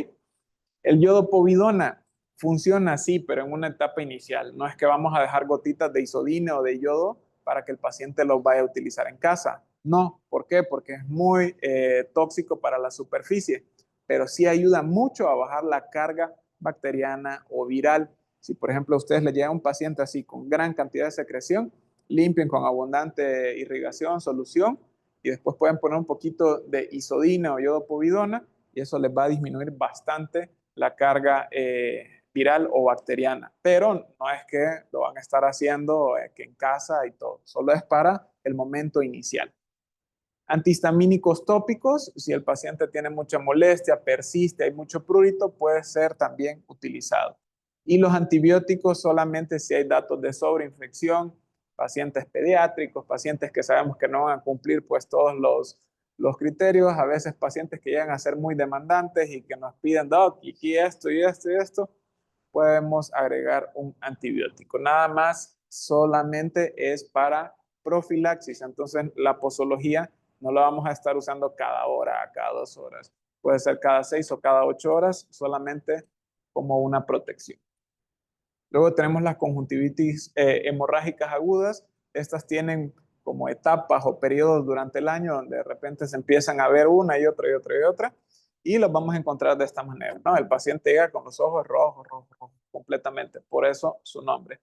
El yodopovidona funciona así, pero en una etapa inicial. No es que vamos a dejar gotitas de isodine o de yodo para que el paciente los vaya a utilizar en casa. No, ¿por qué? Porque es muy tóxico para la superficie, pero sí ayuda mucho a bajar la carga bacteriana o viral. Si, por ejemplo, a ustedes le llega un paciente así con gran cantidad de secreción, limpien con abundante irrigación, solución, y después pueden poner un poquito de isodina o yodopovidona, y eso les va a disminuir bastante la carga viral o bacteriana. Pero no es que lo van a estar haciendo que en casa y todo, solo es para el momento inicial. Antihistamínicos tópicos, si el paciente tiene mucha molestia, persiste, hay mucho prurito, puede ser también utilizado. Y los antibióticos solamente si hay datos de sobreinfección, pacientes pediátricos, pacientes que sabemos que no van a cumplir pues todos los criterios, a veces pacientes que llegan a ser muy demandantes y que nos piden, doc, y esto, y esto, y esto, podemos agregar un antibiótico. Nada más solamente es para profilaxis, entonces la posología no la vamos a estar usando cada hora, cada 2 horas. Puede ser cada 6 o cada 8 horas, solamente como una protección. Luego tenemos las conjuntivitis hemorrágicas agudas. Estas tienen como etapas o periodos durante el año donde de repente se empiezan a ver una y otra y otra y otra. Y los vamos a encontrar de esta manera, ¿no? El paciente llega con los ojos rojos, rojos, rojos, completamente. Por eso su nombre.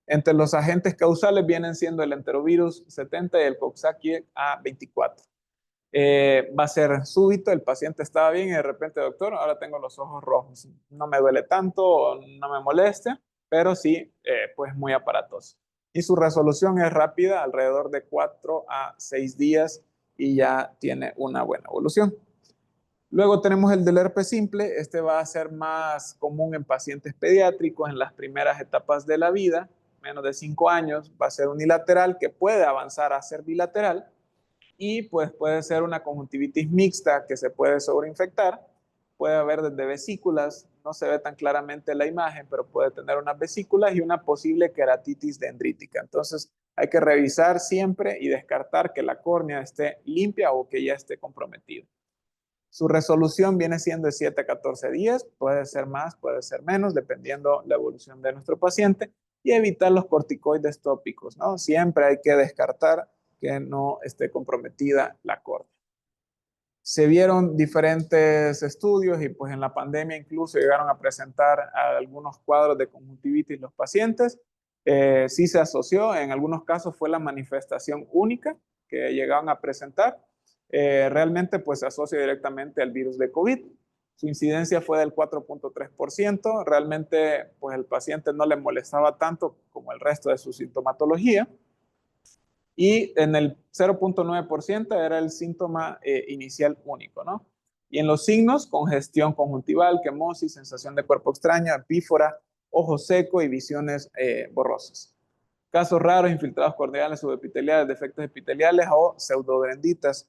Entre los agentes causales vienen siendo el enterovirus 70 y el Coxsackie A24. Va a ser súbito, el paciente estaba bien y de repente, doctor, ahora tengo los ojos rojos. No me duele tanto, no me molesta, pero sí, pues muy aparatoso. Y su resolución es rápida, alrededor de 4 a 6 días y ya tiene una buena evolución. Luego tenemos el del herpes simple. Este va a ser más común en pacientes pediátricos en las primeras etapas de la vida, menos de 5 años. Va a ser unilateral, que puede avanzar a ser bilateral, y pues puede ser una conjuntivitis mixta que se puede sobreinfectar. Puede haber desde vesículas, no se ve tan claramente la imagen, pero puede tener unas vesículas y una posible queratitis dendrítica. Entonces hay que revisar siempre y descartar que la córnea esté limpia o que ya esté comprometida. Su resolución viene siendo de 7 a 14 días, puede ser más, puede ser menos, dependiendo la evolución de nuestro paciente, y evitar los corticoides tópicos, ¿no? Siempre hay que descartar que no esté comprometida la córnea. Se vieron diferentes estudios y pues en la pandemia incluso llegaron a presentar algunos cuadros de conjuntivitis los pacientes. Sí se asoció, en algunos casos fue la manifestación única que llegaban a presentar. Realmente pues se asocia directamente al virus de COVID. Su incidencia fue del 4.3%. Realmente pues el paciente no le molestaba tanto como el resto de su sintomatología. Y en el 0.9% era el síntoma inicial único, ¿no? Y en los signos, congestión conjuntival, quemosis, sensación de cuerpo extraño, epífora, ojo seco y visiones borrosas. Casos raros, infiltrados corneales, subepiteliales, defectos epiteliales o pseudodendritas.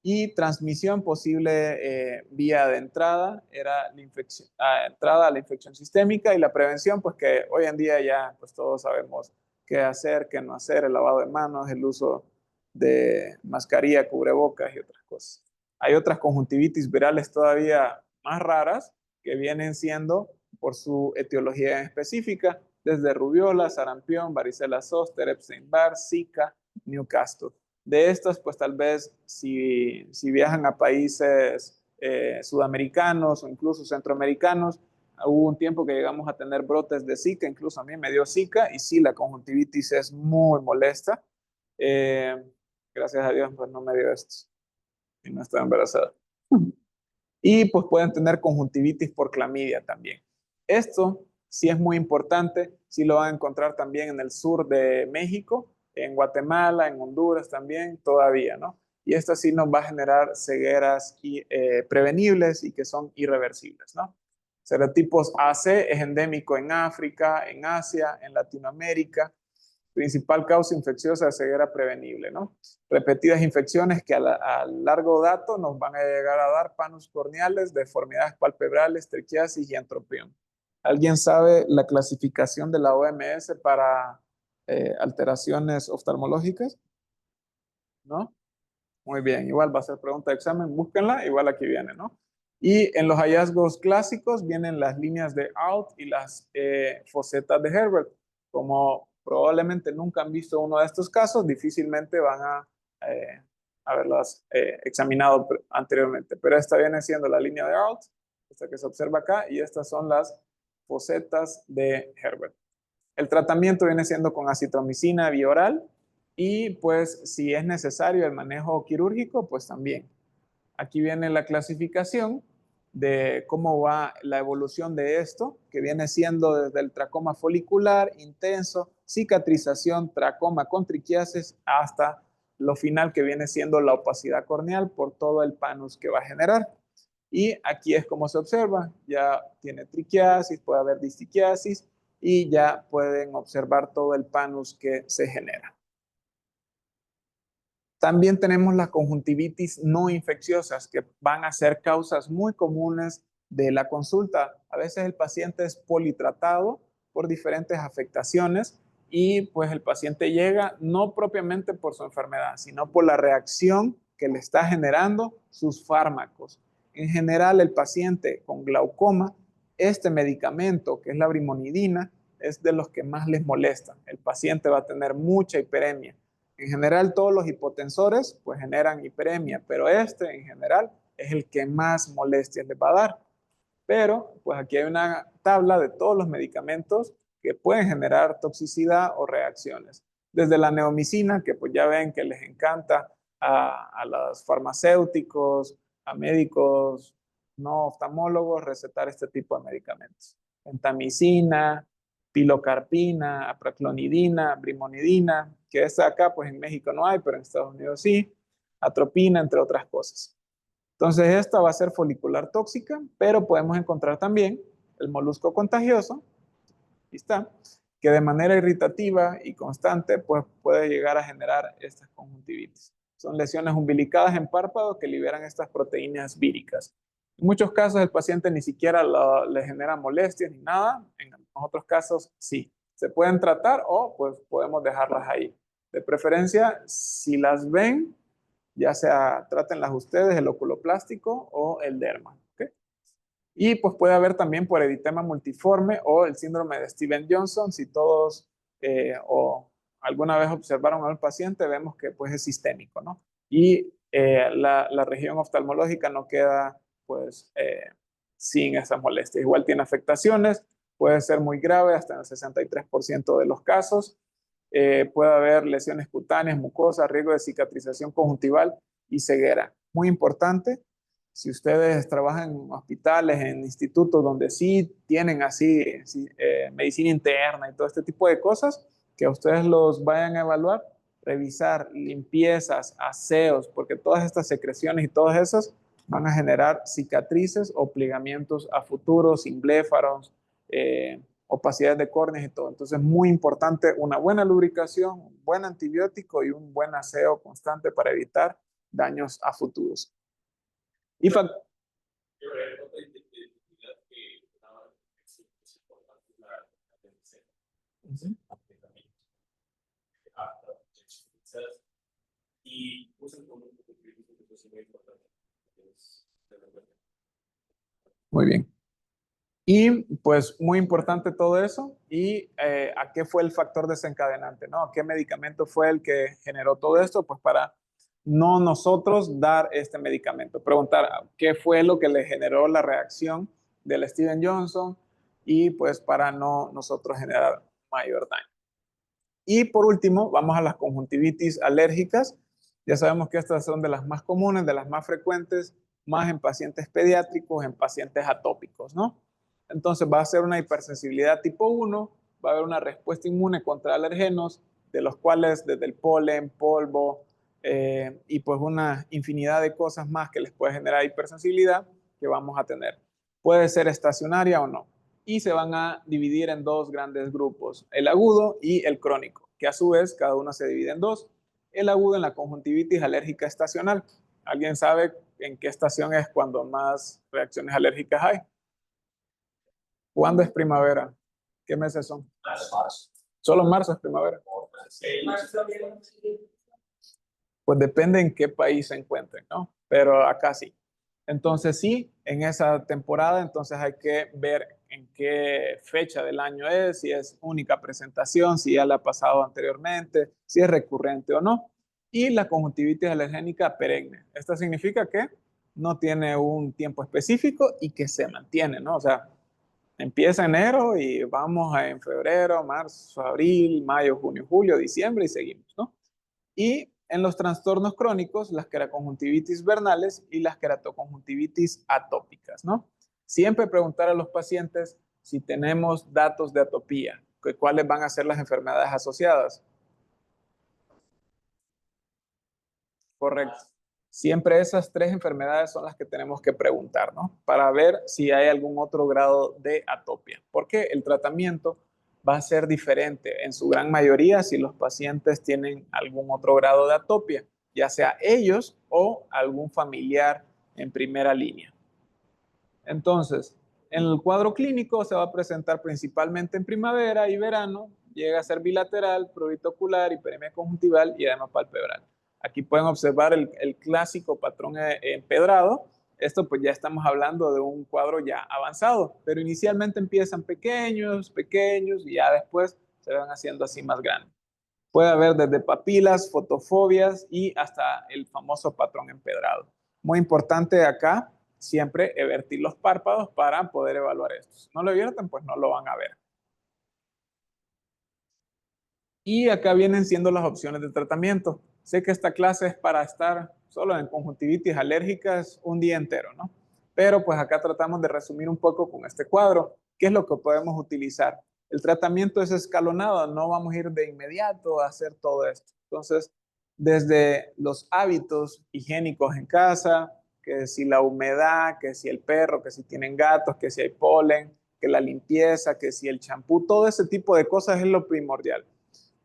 Y transmisión posible vía de entrada era la entrada a la infección sistémica, y la prevención, pues que hoy en día ya pues todos sabemos qué hacer, qué no hacer, el lavado de manos, el uso de mascarilla, cubrebocas y otras cosas. Hay otras conjuntivitis virales todavía más raras que vienen siendo por su etiología específica, desde rubiola, sarampión, varicela zoster, Epstein-Barr, Zika, Newcastle. De estas, pues tal vez si viajan a países sudamericanos o incluso centroamericanos, hubo un tiempo que llegamos a tener brotes de Zika, incluso a mí me dio Zika, y sí, la conjuntivitis es muy molesta. Eh, Gracias a Dios, pues no me dio esto y no estaba embarazada. Y pues pueden tener conjuntivitis por clamidia también. Esto sí es muy importante, sí lo van a encontrar también en el sur de México, en Guatemala, en Honduras también, todavía, ¿no? Y esta sí nos va a generar cegueras prevenibles y que son irreversibles, ¿no? Serotipos AC es endémico en África, en Asia, en Latinoamérica. Principal causa infecciosa de ceguera prevenible, ¿no? Repetidas infecciones que a largo dato nos van a llegar a dar panos corneales, deformidades palpebrales, triquiasis y antropión. ¿Alguien sabe la clasificación de la OMS para alteraciones oftalmológicas? ¿No? Muy bien, igual va a ser pregunta de examen, búsquenla, igual aquí viene, ¿no? Y en los hallazgos clásicos vienen las líneas de Alt y las fosetas de Herbert. Como probablemente nunca han visto uno de estos casos, difícilmente van a haberlas examinado anteriormente. Pero esta viene siendo la línea de Alt, esta que se observa acá, y estas son las fosetas de Herbert. El tratamiento viene siendo con acitromicina vía oral, y pues si es necesario el manejo quirúrgico, pues también. Aquí viene la clasificación de cómo va la evolución de esto, que viene siendo desde el tracoma folicular intenso, cicatrización, tracoma con triquiasis, hasta lo final que viene siendo la opacidad corneal por todo el panus que va a generar. Y aquí es como se observa, ya tiene triquiasis, puede haber distiquiasis y ya pueden observar todo el panus que se genera. También tenemos las conjuntivitis no infecciosas, que van a ser causas muy comunes de la consulta. A veces el paciente es politratado por diferentes afectaciones y pues el paciente llega no propiamente por su enfermedad, sino por la reacción que le está generando sus fármacos. En general, el paciente con glaucoma, este medicamento, que es la brimonidina, es de los que más les molesta. El paciente va a tener mucha hiperemia. En general, todos los hipotensores pues generan hiperemia, pero este en general es el que más molestias les va a dar. Pero pues aquí hay una tabla de todos los medicamentos que pueden generar toxicidad o reacciones. Desde la neomicina, que pues ya ven que les encanta a los farmacéuticos, a médicos no oftalmólogos recetar este tipo de medicamentos. Pentamicina, pilocarpina, apraclonidina, brimonidina, que esta acá pues en México no hay, pero en Estados Unidos sí, atropina, entre otras cosas. Entonces esta va a ser folicular tóxica, pero podemos encontrar también el molusco contagioso, aquí está, que de manera irritativa y constante pues puede llegar a generar estas conjuntivitis. Son lesiones umbilicadas en párpado que liberan estas proteínas víricas. En muchos casos el paciente ni siquiera le genera molestias ni nada, en otros casos sí. Se pueden tratar o pues podemos dejarlas ahí. De preferencia, si las ven, ya sea trátenlas ustedes, el oculoplástico o el derma. ¿Okay? Y pues puede haber también por eritema multiforme o el síndrome de Stevens-Johnson. Si todos o alguna vez observaron al paciente, vemos que pues es sistémico, ¿no? Y la región oftalmológica no queda pues sin esas molestias. Igual tiene afectaciones, puede ser muy grave hasta en el 63% de los casos. Puede haber lesiones cutáneas, mucosas, riesgo de cicatrización conjuntival y ceguera. Muy importante, si ustedes trabajan en hospitales, en institutos donde sí tienen así medicina interna y todo este tipo de cosas, que ustedes los vayan a evaluar, revisar limpiezas, aseos, porque todas estas secreciones y todas esas van a generar cicatrices o plegamientos a futuro, sin bléfaros, opacidad de córneas y todo. Entonces, muy importante una buena lubricación, un buen antibiótico y un buen aseo constante para evitar daños a futuros. Y y usan como un muy importante. muy bien. Y pues muy importante todo eso. ¿Y a qué fue el factor desencadenante? ¿No? ¿A qué medicamento fue el que generó todo esto? Pues para no nosotros dar este medicamento. Preguntar qué fue lo que le generó la reacción del Steven Johnson y pues para no nosotros generar mayor daño. Y por último, vamos a las conjuntivitis alérgicas. Ya sabemos que estas son de las más comunes, de las más frecuentes, más en pacientes pediátricos, en pacientes atópicos, ¿no? Entonces va a ser una hipersensibilidad tipo 1, va a haber una respuesta inmune contra alergenos, de los cuales desde el polen, polvo y pues una infinidad de cosas más que les puede generar hipersensibilidad que vamos a tener. Puede ser estacionaria o no. Y se van a dividir en dos grandes grupos, el agudo y el crónico, que a su vez cada uno se divide en dos. El agudo en la conjuntivitis alérgica estacional. ¿Alguien sabe en qué estación es cuando más reacciones alérgicas hay? ¿Cuándo es primavera? ¿Qué meses son? Solo marzo es primavera. Pues depende en qué país se encuentren, ¿no? Pero acá sí. Entonces sí, en esa temporada, entonces hay que ver en qué fecha del año es, si es única presentación, si ya la ha pasado anteriormente, si es recurrente o no. Y la conjuntivitis alergénica perenne. Esto significa que no tiene un tiempo específico y que se mantiene, ¿no? O sea, empieza enero y vamos en febrero, marzo, abril, mayo, junio, julio, diciembre y seguimos, ¿no? Y en los trastornos crónicos, las queraconjuntivitis vernales y las queratoconjuntivitis atópicas, ¿no? Siempre preguntar a los pacientes si tenemos datos de atopía, cuáles van a ser las enfermedades asociadas. Correcto. Siempre esas tres enfermedades son las que tenemos que preguntar, ¿no? Para ver si hay algún otro grado de atopia. Porque el tratamiento va a ser diferente en su gran mayoría si los pacientes tienen algún otro grado de atopia, ya sea ellos o algún familiar en primera línea. Entonces, en el cuadro clínico se va a presentar principalmente en primavera y verano, llega a ser bilateral, prurito ocular, hiperemia conjuntival y edema palpebral. Aquí pueden observar el clásico patrón empedrado. Esto pues ya estamos hablando de un cuadro ya avanzado, pero inicialmente empiezan pequeños, pequeños y ya después se van haciendo así más grandes. Puede haber desde papilas, fotofobias y hasta el famoso patrón empedrado. Muy importante acá siempre evertir los párpados para poder evaluar esto. Si no lo vierten, pues no lo van a ver. Y acá vienen siendo las opciones de tratamiento. Sé que esta clase es para estar solo en conjuntivitis alérgicas un día entero, ¿no? Pero pues acá tratamos de resumir un poco con este cuadro. ¿Qué es lo que podemos utilizar? El tratamiento es escalonado, no vamos a ir de inmediato a hacer todo esto. Entonces, desde los hábitos higiénicos en casa, que si la humedad, que si el perro, que si tienen gatos, que si hay polen, que la limpieza, que si el champú, todo ese tipo de cosas es lo primordial.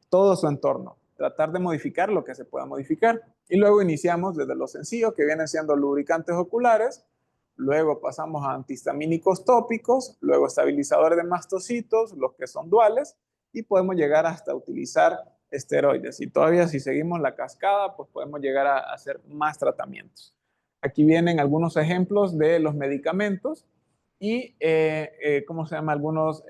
Todo su entorno, tratar de modificar lo que se pueda modificar. Y luego iniciamos desde lo sencillo, que vienen siendo lubricantes oculares, luego pasamos a antihistamínicos tópicos, luego estabilizadores de mastocitos, los que son duales, y podemos llegar hasta utilizar esteroides. Y todavía si seguimos la cascada, pues podemos llegar a hacer más tratamientos. Aquí vienen algunos ejemplos de los medicamentos y, ¿cómo se llama? Algunos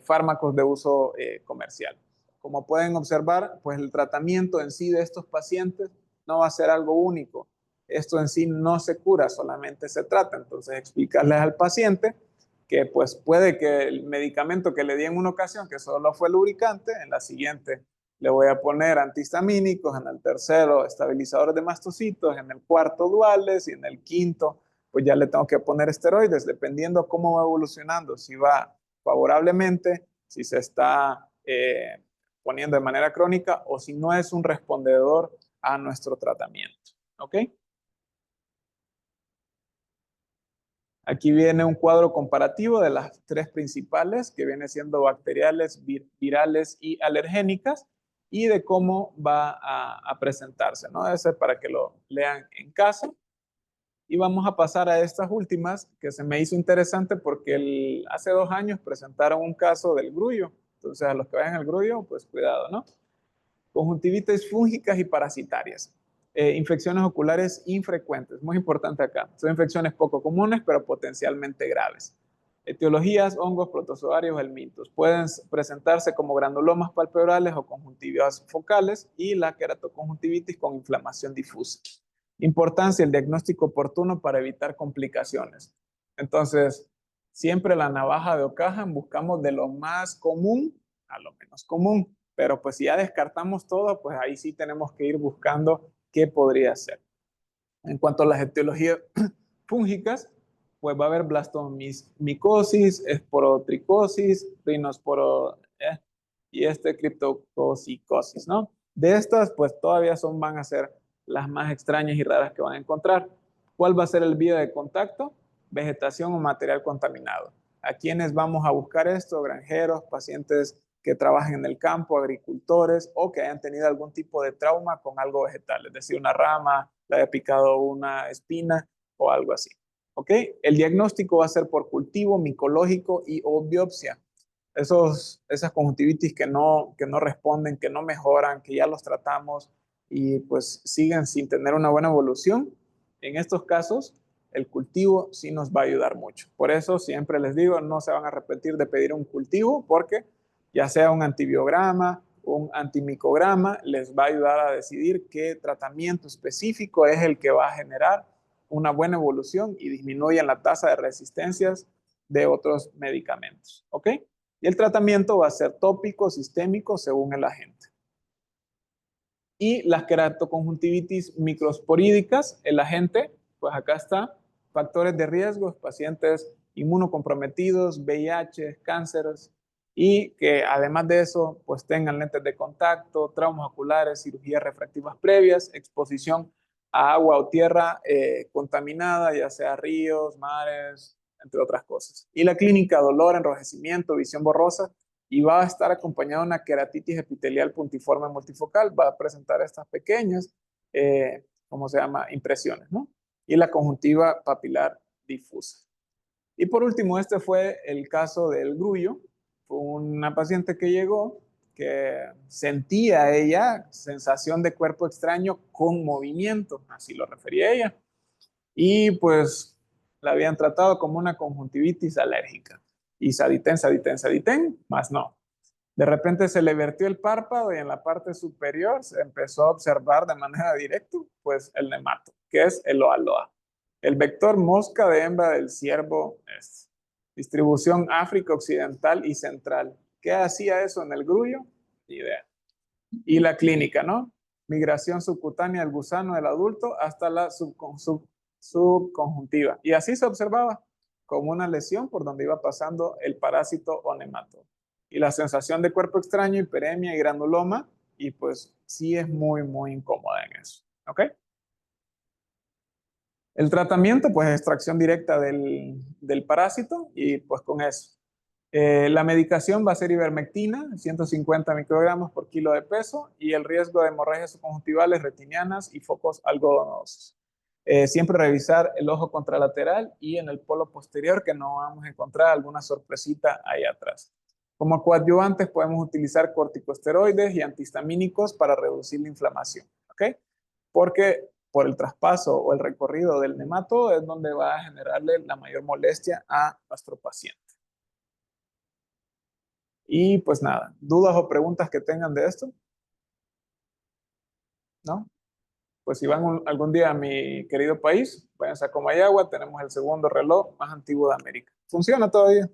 fármacos de uso comercial. Como pueden observar, pues el tratamiento en sí de estos pacientes no va a ser algo único. Esto en sí no se cura, solamente se trata. Entonces, explicarles al paciente que pues puede que el medicamento que le di en una ocasión, que solo fue lubricante, en la siguiente le voy a poner antihistamínicos, en el tercero estabilizadores de mastocitos, en el cuarto duales y en el quinto pues ya le tengo que poner esteroides, dependiendo cómo va evolucionando, si va favorablemente, si se está poniendo de manera crónica o si no es un respondedor a nuestro tratamiento. ¿Ok? Aquí viene un cuadro comparativo de las tres principales, que viene siendo bacteriales, virales y alergénicas, y de cómo va a presentarse, ¿no? Ese es para que lo lean en casa. Y vamos a pasar a estas últimas, que se me hizo interesante porque hace 2 años presentaron un caso del grullo. Entonces, a los que vayan al grullo, pues cuidado, ¿no? Conjuntivitis fúngicas y parasitarias. Infecciones oculares infrecuentes, muy importante acá. Son infecciones poco comunes, pero potencialmente graves. Etiologías, hongos, protozoarios, helmintos. Pueden presentarse como granulomas palpebrales o conjuntivitis focales y la queratoconjuntivitis con inflamación difusa. Importancia, el diagnóstico oportuno para evitar complicaciones. Entonces, siempre la navaja de Occam buscamos de lo más común a lo menos común. Pero pues si ya descartamos todo, pues ahí sí tenemos que ir buscando qué podría ser. En cuanto a las etiologías fúngicas, pues va a haber blastomicosis, esporotricosis, rinosporo y criptococicosis, ¿no? De estas, pues todavía van a ser las más extrañas y raras que van a encontrar. ¿Cuál va a ser el vía de contacto? Vegetación o material contaminado. ¿A quiénes vamos a buscar esto? Granjeros, pacientes que trabajen en el campo, agricultores o que hayan tenido algún tipo de trauma con algo vegetal, es decir, una rama, le haya picado una espina o algo así. ¿Ok? El diagnóstico va a ser por cultivo micológico y o biopsia. Esas conjuntivitis que no responden, que no mejoran, que ya los tratamos y pues siguen sin tener una buena evolución, en estos casos el cultivo sí nos va a ayudar mucho. Por eso siempre les digo, no se van a arrepentir de pedir un cultivo porque ya sea un antibiograma, un antimicograma, les va a ayudar a decidir qué tratamiento específico es el que va a generar una buena evolución y disminuye la tasa de resistencias de otros medicamentos. ¿Ok? Y el tratamiento va a ser tópico, sistémico, según el agente. Y las queratoconjuntivitis microsporídicas, el agente, pues acá está, factores de riesgo, pacientes inmunocomprometidos, VIH, cánceres, y que además de eso, pues tengan lentes de contacto, traumas oculares, cirugías refractivas previas, exposición a agua o tierra contaminada, ya sea ríos, mares, entre otras cosas. Y la clínica, dolor, enrojecimiento, visión borrosa, y va a estar acompañado de una queratitis epitelial puntiforme multifocal, va a presentar estas pequeñas, ¿cómo se llama? Impresiones, ¿no? Y la conjuntiva papilar difusa. Y por último, este fue el caso del grullo. Fue una paciente que llegó, que sentía ella sensación de cuerpo extraño con movimiento, así lo refería ella. Y pues la habían tratado como una conjuntivitis alérgica. Y saditén, más no. De repente se le vertió el párpado y en la parte superior se empezó a observar de manera directa, pues el nemato, que es el loa. El vector mosca de hembra del ciervo es distribución África Occidental y Central. ¿Qué hacía eso en el grullo? Ni idea. Y la clínica, ¿no? Migración subcutánea del gusano del adulto hasta la subconjuntiva. Y así se observaba, como una lesión por donde iba pasando el parásito o nemato. Y la sensación de cuerpo extraño, hiperemia y granuloma, y pues sí es muy, muy incómoda en eso. ¿Ok? El tratamiento, pues extracción directa del parásito y pues con eso. La medicación va a ser ivermectina, 150 microgramos por kilo de peso, y el riesgo de hemorragias subconjuntivales, retinianas y focos algodonosos. Siempre revisar el ojo contralateral y en el polo posterior, que no vamos a encontrar alguna sorpresita ahí atrás. Como coadyuvantes podemos utilizar corticosteroides y antihistamínicos para reducir la inflamación, ¿ok? Porque por el traspaso o el recorrido del nematodo es donde va a generarle la mayor molestia a nuestro paciente. Y pues nada, dudas o preguntas que tengan de esto, ¿no? pues si van algún día a mi querido país, váyanse a Comayagua, tenemos el segundo reloj más antiguo de América. ¿Funciona todavía?